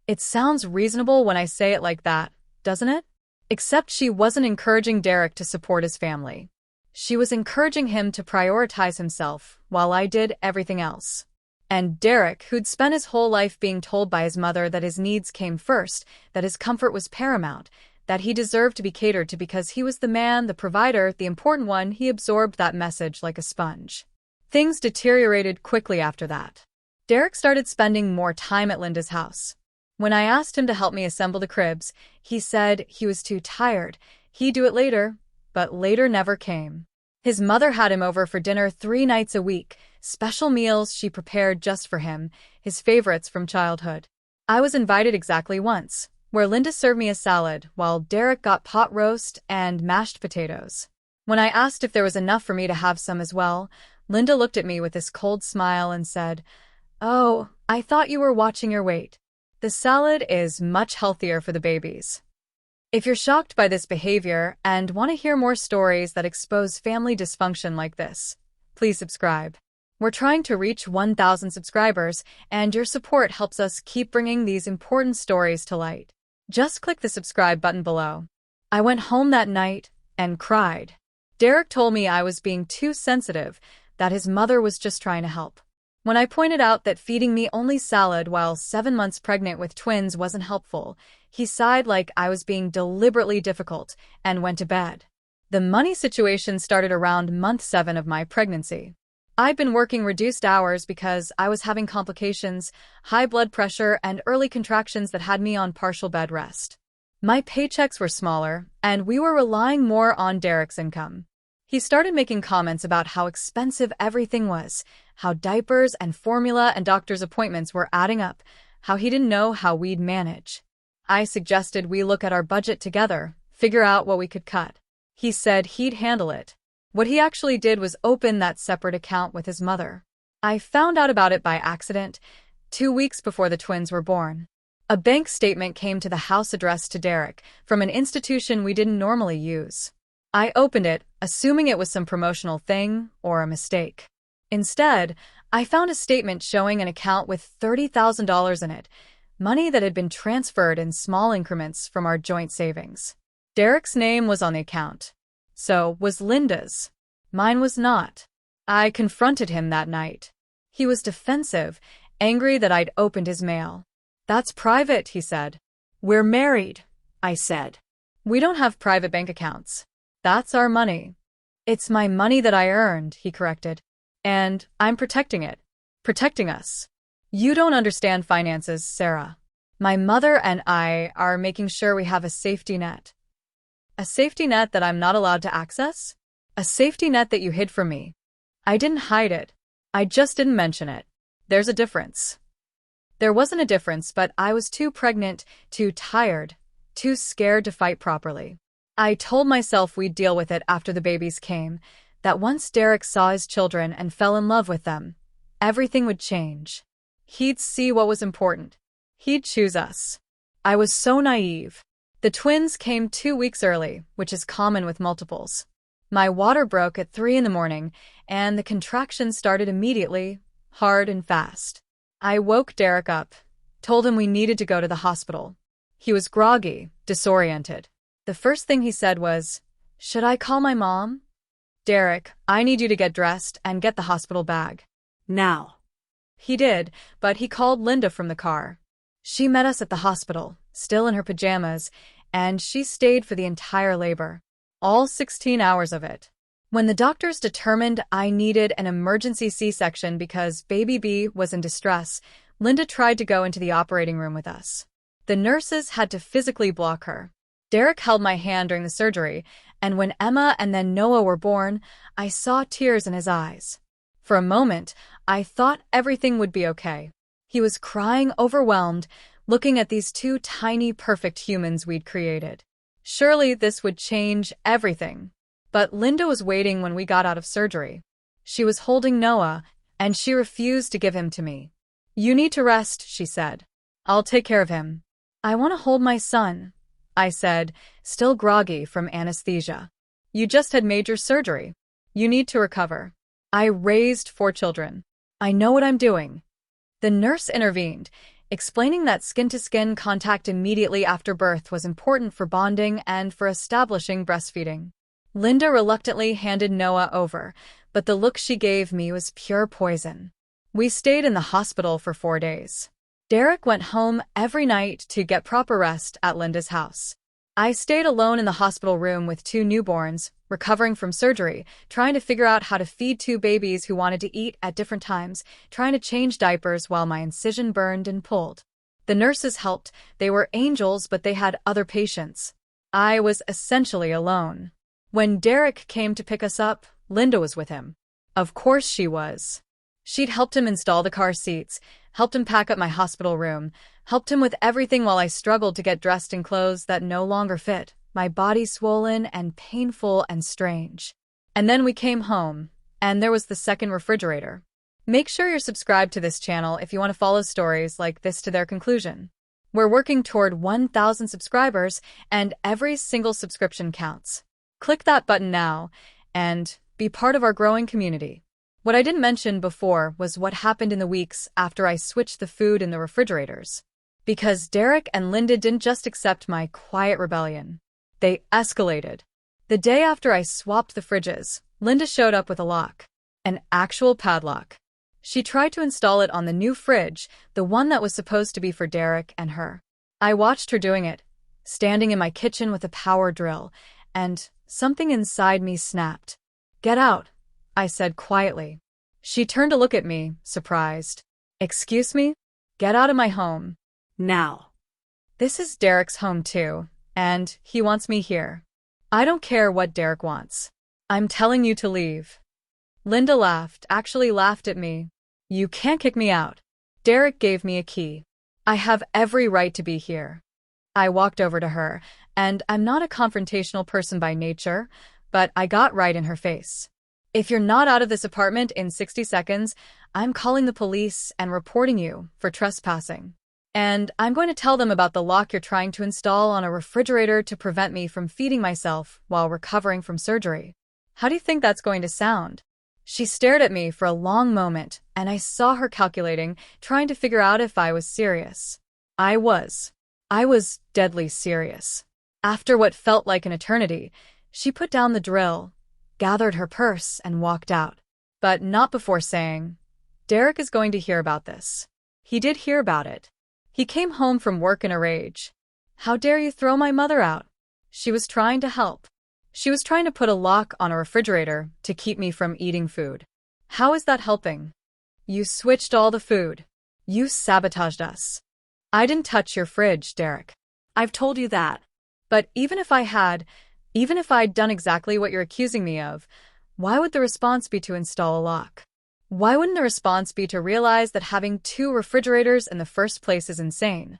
It sounds reasonable when I say it like that, doesn't it? Except she wasn't encouraging Derek to support his family. She was encouraging him to prioritize himself while I did everything else. And Derek, who'd spent his whole life being told by his mother that his needs came first, that his comfort was paramount, that he deserved to be catered to because he was the man, the provider, the important one, he absorbed that message like a sponge. Things deteriorated quickly after that. Derek started spending more time at Linda's house. When I asked him to help me assemble the cribs, he said he was too tired. He'd do it later, but later never came. His mother had him over for dinner 3 nights a week, special meals she prepared just for him, his favorites from childhood. I was invited exactly once, where Linda served me a salad while Derek got pot roast and mashed potatoes. When I asked if there was enough for me to have some as well, Linda looked at me with this cold smile and said, "Oh, I thought you were watching your weight. The salad is much healthier for the babies." If you're shocked by this behavior and want to hear more stories that expose family dysfunction like this, please subscribe. We're trying to reach 1,000 subscribers, and your support helps us keep bringing these important stories to light. Just click the subscribe button below. I went home that night and cried. Derek told me I was being too sensitive, that his mother was just trying to help. When I pointed out that feeding me only salad while 7 months pregnant with twins wasn't helpful, he sighed like I was being deliberately difficult and went to bed. The money situation started around month 7 of my pregnancy. I'd been working reduced hours because I was having complications, high blood pressure, and early contractions that had me on partial bed rest. My paychecks were smaller, and we were relying more on Derek's income. He started making comments about how expensive everything was, how diapers and formula and doctor's appointments were adding up, how he didn't know how we'd manage. I suggested we look at our budget together, figure out what we could cut. He said he'd handle it. What he actually did was open that separate account with his mother. I found out about it by accident, 2 weeks before the twins were born. A bank statement came to the house addressed to Derek from an institution we didn't normally use. I opened it, assuming it was some promotional thing or a mistake. Instead, I found a statement showing an account with $30,000 in it, money that had been transferred in small increments from our joint savings. Derek's name was on the account. So was Linda's. Mine was not. I confronted him that night. He was defensive, angry that I'd opened his mail. "That's private," he said. "We're married," I said. "We don't have private bank accounts. That's our money." "It's my money that I earned," he corrected. "And I'm protecting it. Protecting us." "You don't understand finances, Sarah. My mother and I are making sure we have a safety net." "A safety net that I'm not allowed to access? A safety net that you hid from me?" "I didn't hide it. I just didn't mention it. There's a difference." There wasn't a difference, but I was too pregnant, too tired, too scared to fight properly. I told myself we'd deal with it after the babies came, that once Derek saw his children and fell in love with them, everything would change. He'd see what was important. He'd choose us. I was so naive. The twins came 2 weeks early, which is common with multiples. My water broke at 3 in the morning, and the contractions started immediately, hard and fast. I woke Derek up, told him we needed to go to the hospital. He was groggy, disoriented. The first thing he said was, "Should I call my mom?" "Derek, I need you to get dressed and get the hospital bag. Now." He did, but he called Linda from the car. She met us at the hospital, still in her pajamas, and she stayed for the entire labor. All 16 hours of it. When the doctors determined I needed an emergency C-section because baby B was in distress, Linda tried to go into the operating room with us. The nurses had to physically block her. Derek held my hand during the surgery, and when Emma and then Noah were born, I saw tears in his eyes. For a moment, I thought everything would be okay. He was crying, overwhelmed, looking at these 2 tiny, perfect humans we'd created. Surely this would change everything. But Linda was waiting when we got out of surgery. She was holding Noah, and she refused to give him to me. "You need to rest," she said. I'll take care of him. I want to hold my son, I said, still groggy from anesthesia. You just had major surgery. You need to recover. I raised 4 children. I know what I'm doing. The nurse intervened, explaining that skin-to-skin contact immediately after birth was important for bonding and for establishing breastfeeding. Linda reluctantly handed Noah over, but the look she gave me was pure poison. We stayed in the hospital for 4 days. Derek went home every night to get proper rest at Linda's house. I stayed alone in the hospital room with 2 newborns, recovering from surgery, trying to figure out how to feed 2 babies who wanted to eat at different times, trying to change diapers while my incision burned and pulled. The nurses helped. They were angels, but they had other patients. I was essentially alone. When Derek came to pick us up, Linda was with him. Of course she was. She'd helped him install the car seats, helped him pack up my hospital room, helped him with everything while I struggled to get dressed in clothes that no longer fit, my body swollen and painful and strange. And then we came home, and there was the second refrigerator. Make sure you're subscribed to this channel if you want to follow stories like this to their conclusion. We're working toward 1,000 subscribers, and every single subscription counts. Click that button now, and be part of our growing community. What I didn't mention before was what happened in the weeks after I switched the food in the refrigerators. Because Derek and Linda didn't just accept my quiet rebellion. They escalated. The day after I swapped the fridges, Linda showed up with a lock. An actual padlock. She tried to install it on the new fridge, the one that was supposed to be for Derek and her. I watched her doing it, standing in my kitchen with a power drill, and something inside me snapped. "Get out," I said quietly. She turned to look at me, surprised. "Excuse me? Get out of my home. Now." This is Derek's home too, and he wants me here. I don't care what Derek wants. I'm telling you to leave. Linda laughed, actually laughed at me. "You can't kick me out." Derek gave me a key. I have every right to be here. I walked over to her, and I'm not a confrontational person by nature, but I got right in her face. "If you're not out of this apartment in 60 seconds, I'm calling the police and reporting you for trespassing. And I'm going to tell them about the lock you're trying to install on a refrigerator to prevent me from feeding myself while recovering from surgery. How do you think that's going to sound?" She stared at me for a long moment, and I saw her calculating, trying to figure out if I was serious. I was. I was deadly serious. After what felt like an eternity, she put down the drill, gathered her purse, and walked out. But not before saying, "Derek is going to hear about this." He did hear about it. He came home from work in a rage. "How dare you throw my mother out?" She was trying to help. She was trying to put a lock on a refrigerator to keep me from eating food. How is that helping? You switched all the food. You sabotaged us. I didn't touch your fridge, Derek. I've told you that. But even if I'd done exactly what you're accusing me of, why would the response be to install a lock? Why wouldn't the response be to realize that having 2 refrigerators in the first place is insane?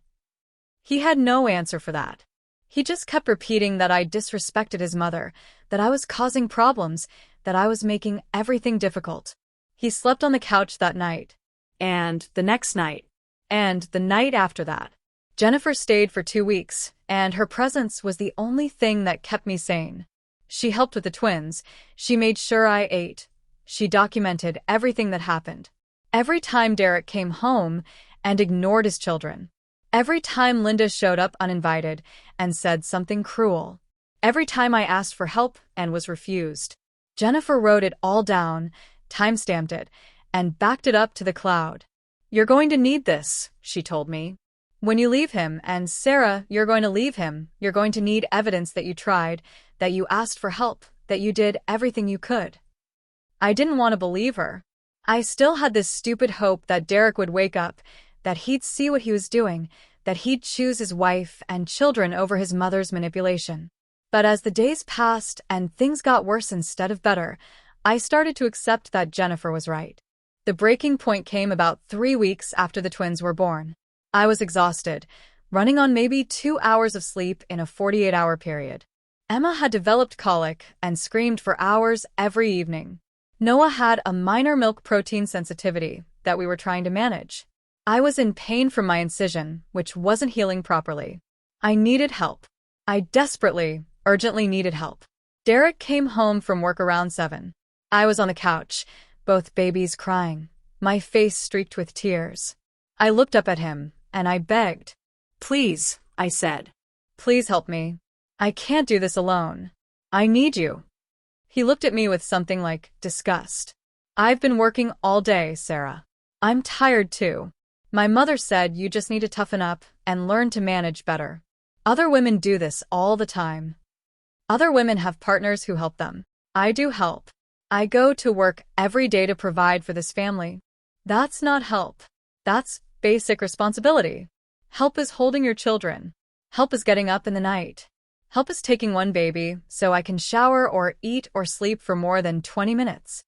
He had no answer for that. He just kept repeating that I disrespected his mother, that I was causing problems, that I was making everything difficult. He slept on the couch that night, and the next night, and the night after that. Jennifer stayed for 2 weeks, and her presence was the only thing that kept me sane. She helped with the twins. She made sure I ate. She documented everything that happened. Every time Derek came home and ignored his children. Every time Linda showed up uninvited and said something cruel. Every time I asked for help and was refused. Jennifer wrote it all down, timestamped it, and backed it up to the cloud. "You're going to need this," she told me. "When you leave him, and Sarah, you're going to leave him, you're going to need evidence that you tried, that you asked for help, that you did everything you could." I didn't want to believe her. I still had this stupid hope that Derek would wake up, that he'd see what he was doing, that he'd choose his wife and children over his mother's manipulation. But as the days passed and things got worse instead of better, I started to accept that Jennifer was right. The breaking point came about 3 weeks after the twins were born. I was exhausted, running on maybe 2 hours of sleep in a 48-hour period. Emma had developed colic and screamed for hours every evening. Noah had a minor milk protein sensitivity that we were trying to manage. I was in pain from my incision, which wasn't healing properly. I needed help. I desperately, urgently needed help. Derek came home from work around 7. I was on the couch, both babies crying, my face streaked with tears. I looked up at him, and I begged. Please, I said. Please help me. I can't do this alone. I need you. He looked at me with something like disgust. I've been working all day, Sarah. I'm tired too. My mother said you just need to toughen up and learn to manage better. Other women do this all the time. Other women have partners who help them. I do help. I go to work every day to provide for this family. That's not help. That's basic responsibility. Help is holding your children. Help is getting up in the night. Help is taking one baby so I can shower or eat or sleep for more than 20 minutes.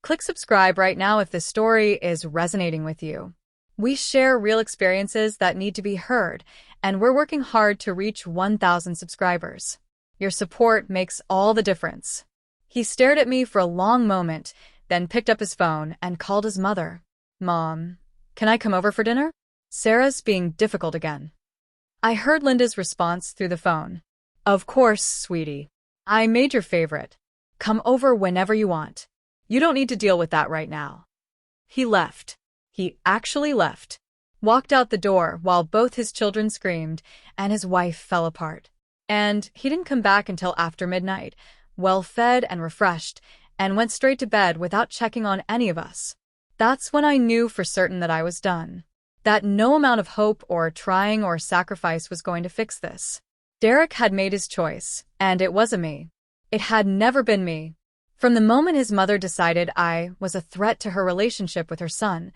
Click subscribe right now if this story is resonating with you. We share real experiences that need to be heard, and we're working hard to reach 1,000 subscribers. Your support makes all the difference. He stared at me for a long moment, then picked up his phone and called his mother. Mom, can I come over for dinner? Sarah's being difficult again. I heard Linda's response through the phone. Of course, sweetie. I made your favorite. Come over whenever you want. You don't need to deal with that right now. He left. He actually left. Walked out the door while both his children screamed and his wife fell apart. And he didn't come back until after midnight, well-fed and refreshed, and went straight to bed without checking on any of us. That's when I knew for certain that I was done. That no amount of hope or trying or sacrifice was going to fix this. Derek had made his choice, and it wasn't me. It had never been me. From the moment his mother decided I was a threat to her relationship with her son,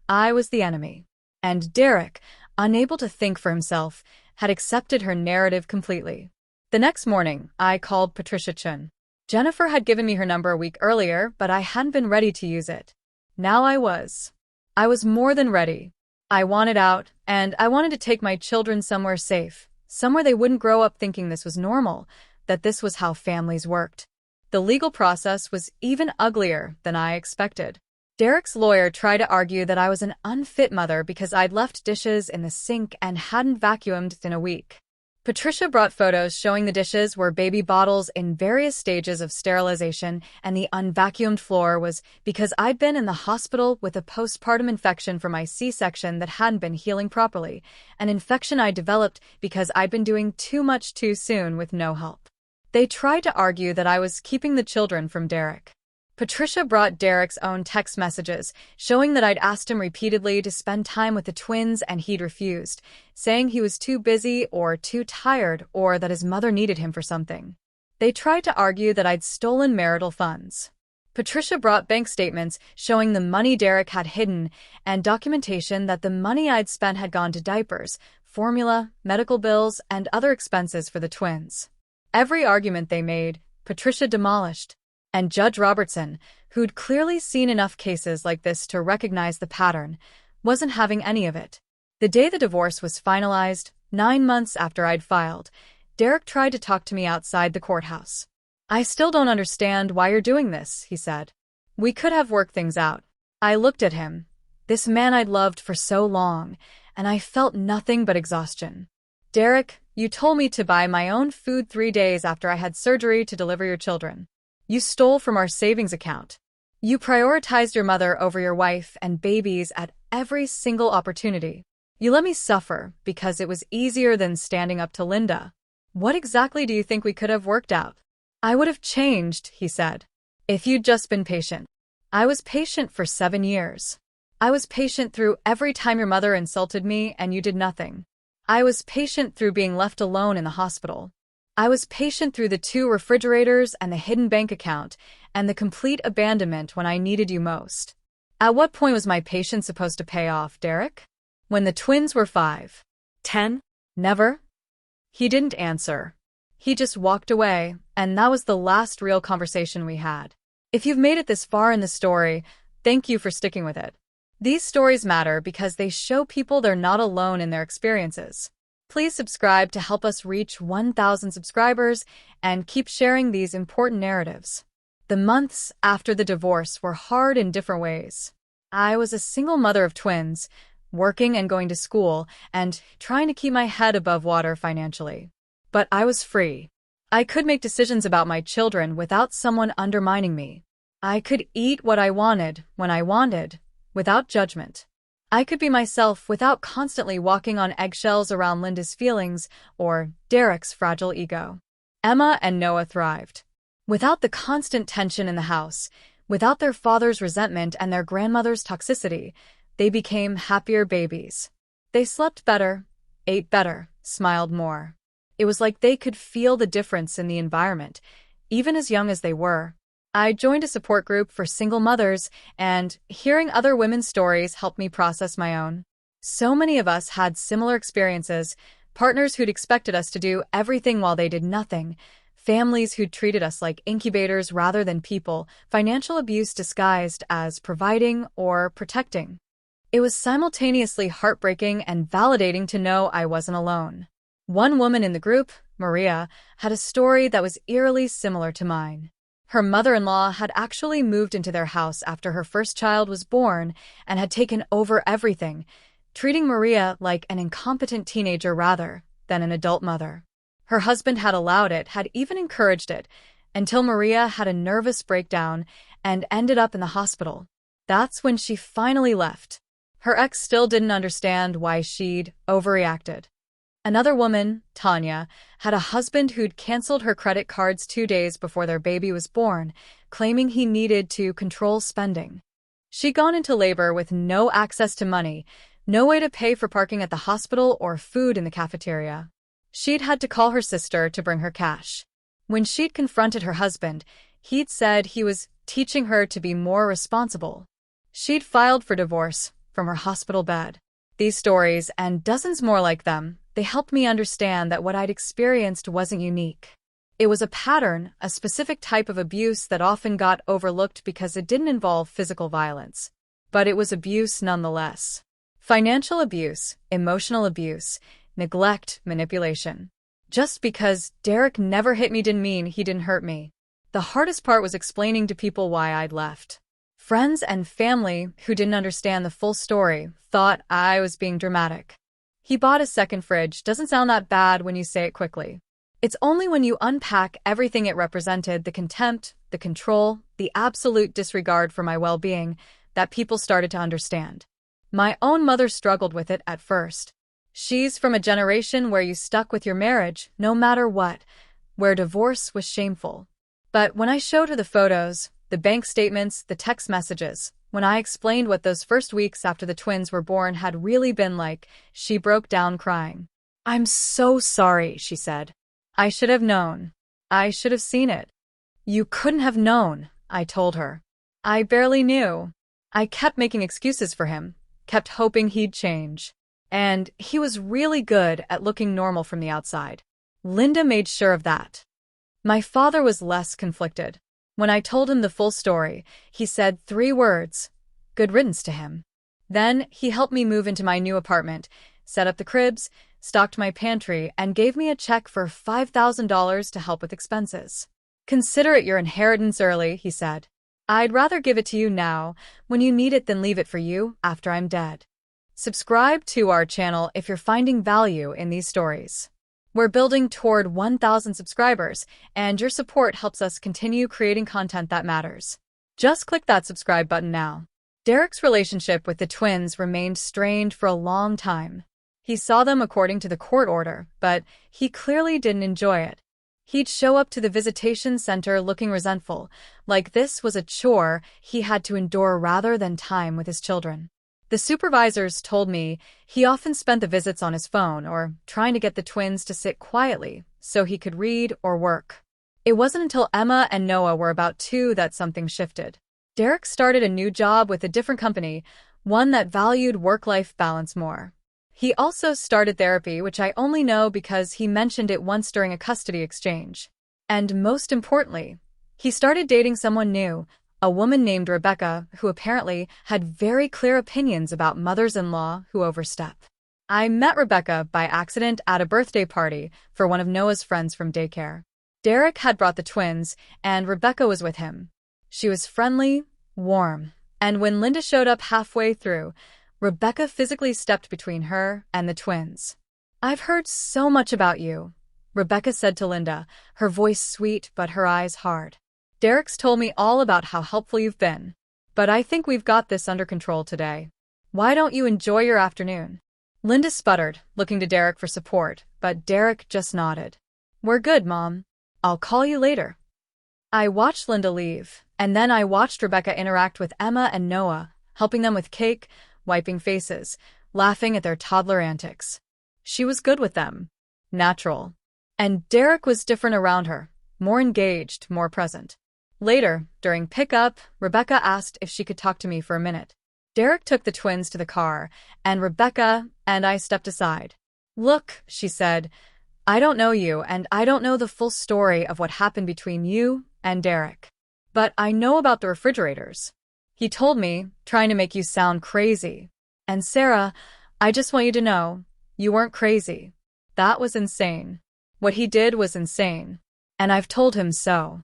I was the enemy. And Derek, unable to think for himself, had accepted her narrative completely. The next morning, I called Patricia Chun. Jennifer had given me her number a week earlier, but I hadn't been ready to use it. Now I was. I was more than ready. I wanted out, and I wanted to take my children somewhere safe, somewhere they wouldn't grow up thinking this was normal, that this was how families worked. The legal process was even uglier than I expected. Derek's lawyer tried to argue that I was an unfit mother because I'd left dishes in the sink and hadn't vacuumed in a week. Patricia brought photos showing the dishes were baby bottles in various stages of sterilization, and the unvacuumed floor was because I'd been in the hospital with a postpartum infection from my C-section that hadn't been healing properly, an infection I developed because I'd been doing too much too soon with no help. They tried to argue that I was keeping the children from Derek. Patricia brought Derek's own text messages, showing that I'd asked him repeatedly to spend time with the twins and he'd refused, saying he was too busy or too tired or that his mother needed him for something. They tried to argue that I'd stolen marital funds. Patricia brought bank statements showing the money Derek had hidden and documentation that the money I'd spent had gone to diapers, formula, medical bills, and other expenses for the twins. Every argument they made, Patricia demolished. And Judge Robertson, who'd clearly seen enough cases like this to recognize the pattern, wasn't having any of it. The day the divorce was finalized, 9 months after I'd filed, Derek tried to talk to me outside the courthouse. I still don't understand why you're doing this, he said. We could have worked things out. I looked at him, this man I'd loved for so long, and I felt nothing but exhaustion. Derek, you told me to buy my own food 3 days after I had surgery to deliver your children. You stole from our savings account. You prioritized your mother over your wife and babies at every single opportunity. You let me suffer because it was easier than standing up to Linda. What exactly do you think we could have worked out? I would have changed, he said, if you'd just been patient. I was patient for 7 years. I was patient through every time your mother insulted me and you did nothing. I was patient through being left alone in the hospital. I was patient through the 2 refrigerators and the hidden bank account and the complete abandonment when I needed you most. At what point was my patience supposed to pay off, Derek? When the twins were 5. 10? Never? He didn't answer. He just walked away, and that was the last real conversation we had. If you've made it this far in the story, thank you for sticking with it. These stories matter because they show people they're not alone in their experiences. Please subscribe to help us reach 1,000 subscribers and keep sharing these important narratives. The months after the divorce were hard in different ways. I was a single mother of twins, working and going to school, and trying to keep my head above water financially. But I was free. I could make decisions about my children without someone undermining me. I could eat what I wanted, when I wanted, without judgment. I could be myself without constantly walking on eggshells around Linda's feelings or Derek's fragile ego. Emma and Noah thrived. Without the constant tension in the house, without their father's resentment and their grandmother's toxicity, they became happier babies. They slept better, ate better, smiled more. It was like they could feel the difference in the environment, even as young as they were. I joined a support group for single mothers, and hearing other women's stories helped me process my own. So many of us had similar experiences, partners who'd expected us to do everything while they did nothing, families who'd treated us like incubators rather than people, financial abuse disguised as providing or protecting. It was simultaneously heartbreaking and validating to know I wasn't alone. One woman in the group, Maria, had a story that was eerily similar to mine. Her mother-in-law had actually moved into their house after her first child was born and had taken over everything, treating Maria like an incompetent teenager rather than an adult mother. Her husband had allowed it, had even encouraged it, until Maria had a nervous breakdown and ended up in the hospital. That's when she finally left. Her ex still didn't understand why she'd overreacted. Another woman, Tanya, had a husband who'd canceled her credit cards 2 days before their baby was born, claiming he needed to control spending. She'd gone into labor with no access to money, no way to pay for parking at the hospital or food in the cafeteria. She'd had to call her sister to bring her cash. When she'd confronted her husband, he'd said he was teaching her to be more responsible. She'd filed for divorce from her hospital bed. These stories, and dozens more like them, they helped me understand that what I'd experienced wasn't unique. It was a pattern, a specific type of abuse that often got overlooked because it didn't involve physical violence. But it was abuse nonetheless. Financial abuse, emotional abuse, neglect, manipulation. Just because Derek never hit me didn't mean he didn't hurt me. The hardest part was explaining to people why I'd left. Friends and family who didn't understand the full story thought I was being dramatic. He bought a second fridge doesn't sound that bad when you say it quickly. It's only when you unpack everything it represented, the contempt, the control, the absolute disregard for my well-being, that people started to understand. My own mother struggled with it at first. She's from a generation where you stuck with your marriage, no matter what, where divorce was shameful. But when I showed her the photos, the bank statements, the text messages, when I explained what those first weeks after the twins were born had really been like, she broke down crying. "I'm so sorry," she said. "I should have known. I should have seen it." "You couldn't have known," I told her. "I barely knew." I kept making excuses for him, kept hoping he'd change. And he was really good at looking normal from the outside. Linda made sure of that. My father was less conflicted. When I told him the full story, he said 3 words, "Good riddance to him." Then he helped me move into my new apartment, set up the cribs, stocked my pantry, and gave me a check for $5,000 to help with expenses. "Consider it your inheritance early," he said. "I'd rather give it to you now, when you need it, than leave it for you after I'm dead." Subscribe to our channel if you're finding value in these stories. We're building toward 1,000 subscribers, and your support helps us continue creating content that matters. Just click that subscribe button now. Derek's relationship with the twins remained strained for a long time. He saw them according to the court order, but he clearly didn't enjoy it. He'd show up to the visitation center looking resentful, like this was a chore he had to endure rather than time with his children. The supervisors told me he often spent the visits on his phone or trying to get the twins to sit quietly so he could read or work. It wasn't until Emma and Noah were about 2 that something shifted. Derek started a new job with a different company, one that valued work-life balance more. He also started therapy, which I only know because he mentioned it once during a custody exchange. And most importantly, he started dating someone new, a woman named Rebecca, who apparently had very clear opinions about mothers-in-law who overstep. I met Rebecca by accident at a birthday party for one of Noah's friends from daycare. Derek had brought the twins, and Rebecca was with him. She was friendly, warm, and when Linda showed up halfway through, Rebecca physically stepped between her and the twins. "I've heard so much about you," Rebecca said to Linda, her voice sweet but her eyes hard. "Derek's told me all about how helpful you've been. But I think we've got this under control today. Why don't you enjoy your afternoon?" Linda sputtered, looking to Derek for support, but Derek just nodded. "We're good, Mom. I'll call you later." I watched Linda leave, and then I watched Rebecca interact with Emma and Noah, helping them with cake, wiping faces, laughing at their toddler antics. She was good with them. Natural. And Derek was different around her, more engaged, more present. Later, during pickup, Rebecca asked if she could talk to me for a minute. Derek took the twins to the car, and Rebecca and I stepped aside. "Look," she said, "I don't know you, and I don't know the full story of what happened between you and Derek. But I know about the refrigerators. He told me, trying to make you sound crazy. And Sarah, I just want you to know, you weren't crazy. That was insane. What he did was insane. And I've told him so."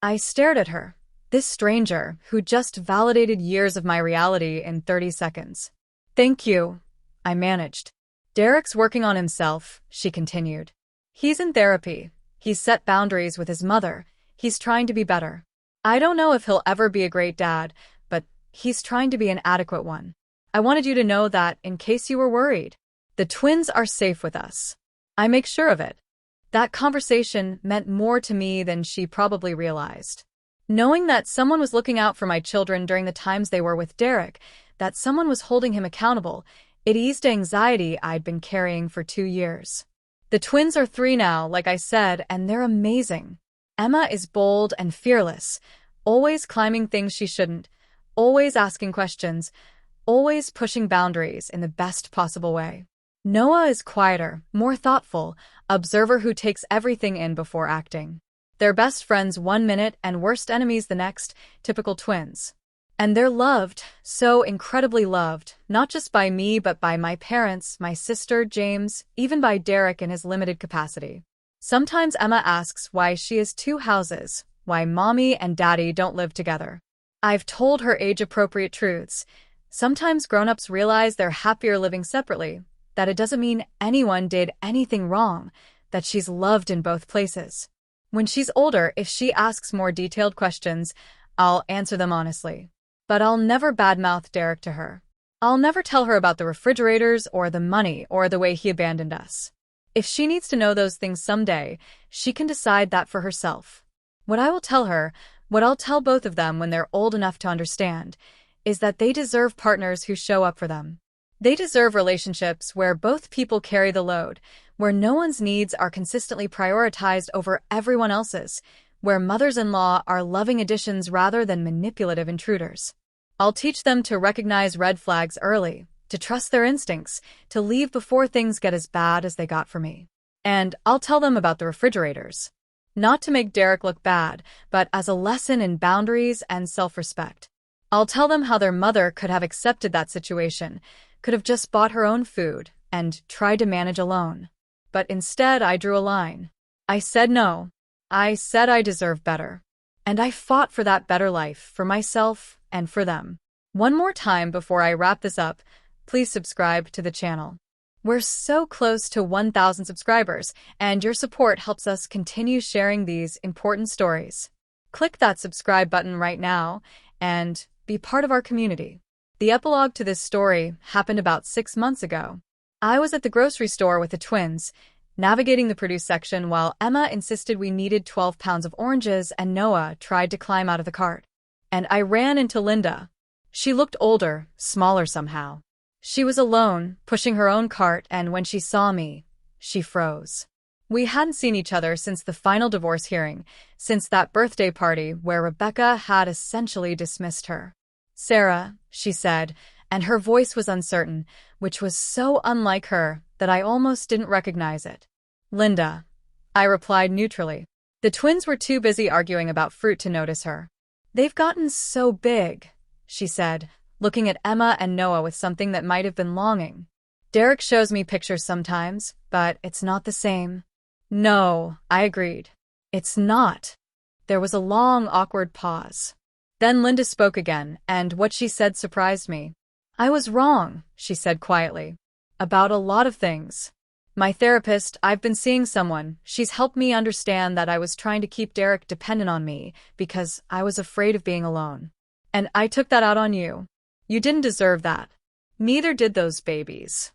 I stared at her, this stranger who just validated years of my reality in 30 seconds. "Thank you," I managed. "Derek's working on himself," she continued. "He's in therapy. He's set boundaries with his mother. He's trying to be better. I don't know if he'll ever be a great dad, but he's trying to be an adequate one. I wanted you to know that in case you were worried. The twins are safe with us. I make sure of it." That conversation meant more to me than she probably realized. Knowing that someone was looking out for my children during the times they were with Derek, that someone was holding him accountable, it eased anxiety I'd been carrying for 2 years. The twins are 3 now, like I said, and they're amazing. Emma is bold and fearless, always climbing things she shouldn't, always asking questions, always pushing boundaries in the best possible way. Noah is quieter, more thoughtful, observer who takes everything in before acting. They're best friends 1 minute and worst enemies the next, typical twins. And they're loved, so incredibly loved, not just by me but by my parents, my sister, James, even by Derek in his limited capacity. Sometimes Emma asks why she has 2 houses, why mommy and daddy don't live together. I've told her age-appropriate truths. Sometimes grown-ups realize they're happier living separately, that it doesn't mean anyone did anything wrong, that she's loved in both places. When she's older, if she asks more detailed questions, I'll answer them honestly. But I'll never badmouth Derek to her. I'll never tell her about the refrigerators or the money or the way he abandoned us. If she needs to know those things someday, she can decide that for herself. What I will tell her, what I'll tell both of them when they're old enough to understand, is that they deserve partners who show up for them. They deserve relationships where both people carry the load, where no one's needs are consistently prioritized over everyone else's, where mothers-in-law are loving additions rather than manipulative intruders. I'll teach them to recognize red flags early, to trust their instincts, to leave before things get as bad as they got for me. And I'll tell them about the refrigerators. Not to make Derek look bad, but as a lesson in boundaries and self-respect. I'll tell them how their mother could have accepted that situation, could have just bought her own food and tried to manage alone. But instead, I drew a line. I said no. I said I deserve better. And I fought for that better life, for myself and for them. One more time before I wrap this up, please subscribe to the channel. We're so close to 1,000 subscribers, and your support helps us continue sharing these important stories. Click that subscribe button right now and be part of our community. The epilogue to this story happened about 6 months ago. I was at the grocery store with the twins, navigating the produce section while Emma insisted we needed 12 pounds of oranges and Noah tried to climb out of the cart. And I ran into Linda. She looked older, smaller somehow. She was alone, pushing her own cart, and when she saw me, she froze. We hadn't seen each other since the final divorce hearing, since that birthday party where Rebecca had essentially dismissed her. "Sarah," she said, and her voice was uncertain, which was so unlike her that I almost didn't recognize it. "Linda," I replied neutrally. The twins were too busy arguing about fruit to notice her. "They've gotten so big," she said, looking at Emma and Noah with something that might have been longing. "Derek shows me pictures sometimes, but it's not the same." "No," I agreed. "It's not." There was a long, awkward pause. Then Linda spoke again, and what she said surprised me. I was wrong, she said quietly. About a lot of things. My therapist, I've been seeing someone. She's helped me understand that I was trying to keep Derek dependent on me because I was afraid of being alone. And I took that out on you. You didn't deserve that. Neither did those babies.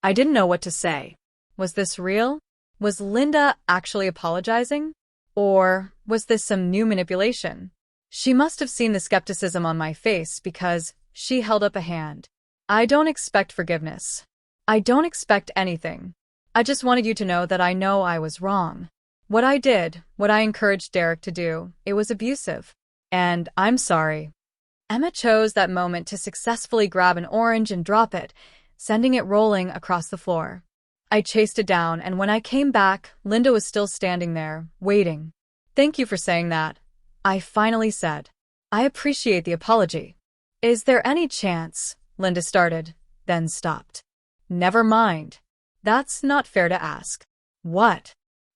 I didn't know what to say. Was this real? Was Linda actually apologizing? Or was this some new manipulation? She must have seen the skepticism on my face because she held up a hand. I don't expect forgiveness. I don't expect anything. I just wanted you to know that I know I was wrong. What I did, what I encouraged Derek to do, it was abusive. And I'm sorry. Emma chose that moment to successfully grab an orange and drop it, sending it rolling across the floor. I chased it down, and when I came back, Linda was still standing there, waiting. Thank you for saying that, I finally said. I appreciate the apology. Is there any chance? Linda started, then stopped. Never mind. That's not fair to ask. What?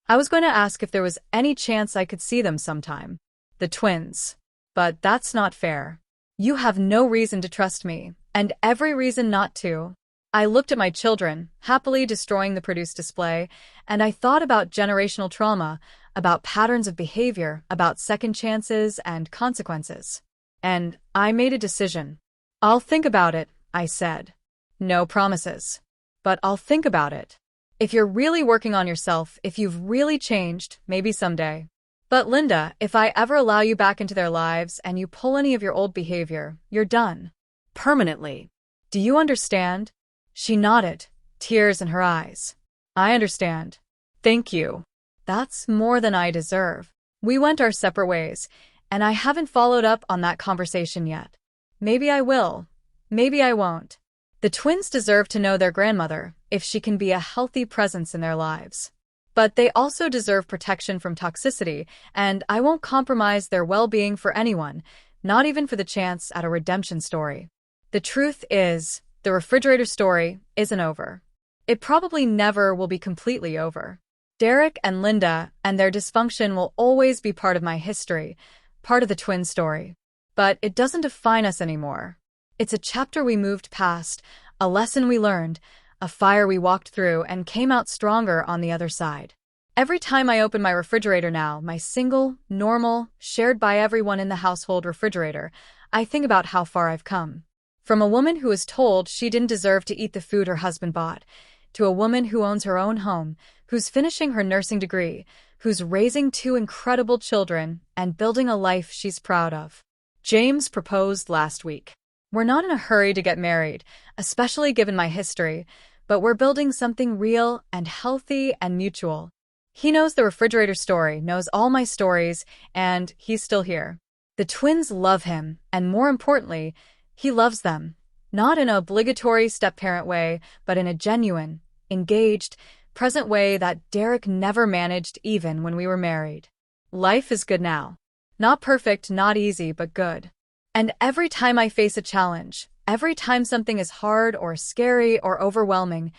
I was going to ask if there was any chance I could see them sometime. The twins. But that's not fair. You have no reason to trust me, and every reason not to. I looked at my children, happily destroying the produced display, and I thought about generational trauma, about patterns of behavior, about second chances and consequences. And I made a decision. I'll think about it, I said. No promises. But I'll think about it. If you're really working on yourself, if you've really changed, maybe someday. But Linda, if I ever allow you back into their lives and you pull any of your old behavior, you're done. Permanently. Do you understand? She nodded, tears in her eyes. I understand. Thank you. That's more than I deserve. We went our separate ways, and I haven't followed up on that conversation yet. Maybe I will. Maybe I won't. The twins deserve to know their grandmother, if she can be a healthy presence in their lives. But they also deserve protection from toxicity, and I won't compromise their well-being for anyone, not even for the chance at a redemption story. The truth is, the refrigerator story isn't over. It probably never will be completely over. Derek and Linda and their dysfunction will always be part of my history, part of the twin story. But it doesn't define us anymore. It's a chapter we moved past, a lesson we learned, a fire we walked through and came out stronger on the other side. Every time I open my refrigerator now, my single, normal, shared by everyone in the household refrigerator, I think about how far I've come. From a woman who was told she didn't deserve to eat the food her husband bought, to a woman who owns her own home, who's finishing her nursing degree, who's raising 2 incredible children and building a life she's proud of. James proposed last week. We're not in a hurry to get married, especially given my history, but we're building something real and healthy and mutual. He knows the refrigerator story, knows all my stories, and he's still here. The twins love him, and more importantly, he loves them. Not in an obligatory step-parent way, but in a genuine, engaged, present way that Derek never managed even when we were married. Life is good now. Not perfect, not easy, but good. And every time I face a challenge, every time something is hard or scary or overwhelming,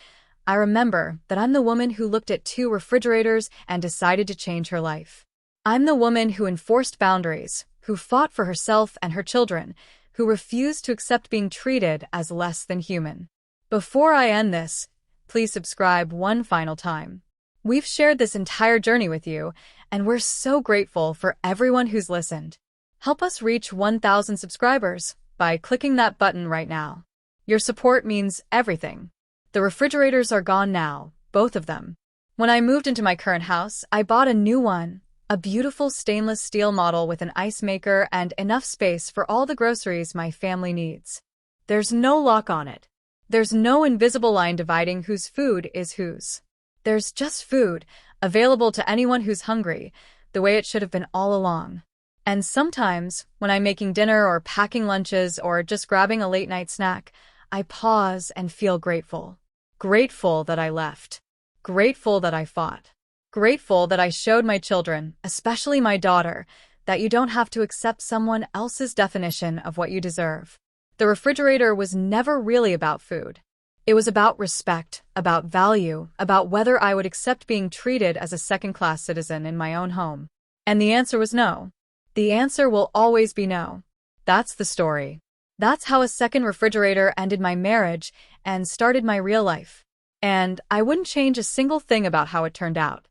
I remember that I'm the woman who looked at 2 refrigerators and decided to change her life. I'm the woman who enforced boundaries, who fought for herself and her children, who refused to accept being treated as less than human. Before I end this, please subscribe one final time. We've shared this entire journey with you, and we're so grateful for everyone who's listened. Help us reach 1,000 subscribers by clicking that button right now. Your support means everything. The refrigerators are gone now, both of them. When I moved into my current house, I bought a new one, a beautiful stainless steel model with an ice maker and enough space for all the groceries my family needs. There's no lock on it. There's no invisible line dividing whose food is whose. There's just food, available to anyone who's hungry, the way it should have been all along. And sometimes, when I'm making dinner or packing lunches or just grabbing a late-night snack, I pause and feel grateful. Grateful that I left. Grateful that I fought. Grateful that I showed my children, especially my daughter, that you don't have to accept someone else's definition of what you deserve. The refrigerator was never really about food. It was about respect, about value, about whether I would accept being treated as a second-class citizen in my own home. And the answer was no. The answer will always be no. That's the story. That's how a second refrigerator ended my marriage and started my real life. And I wouldn't change a single thing about how it turned out.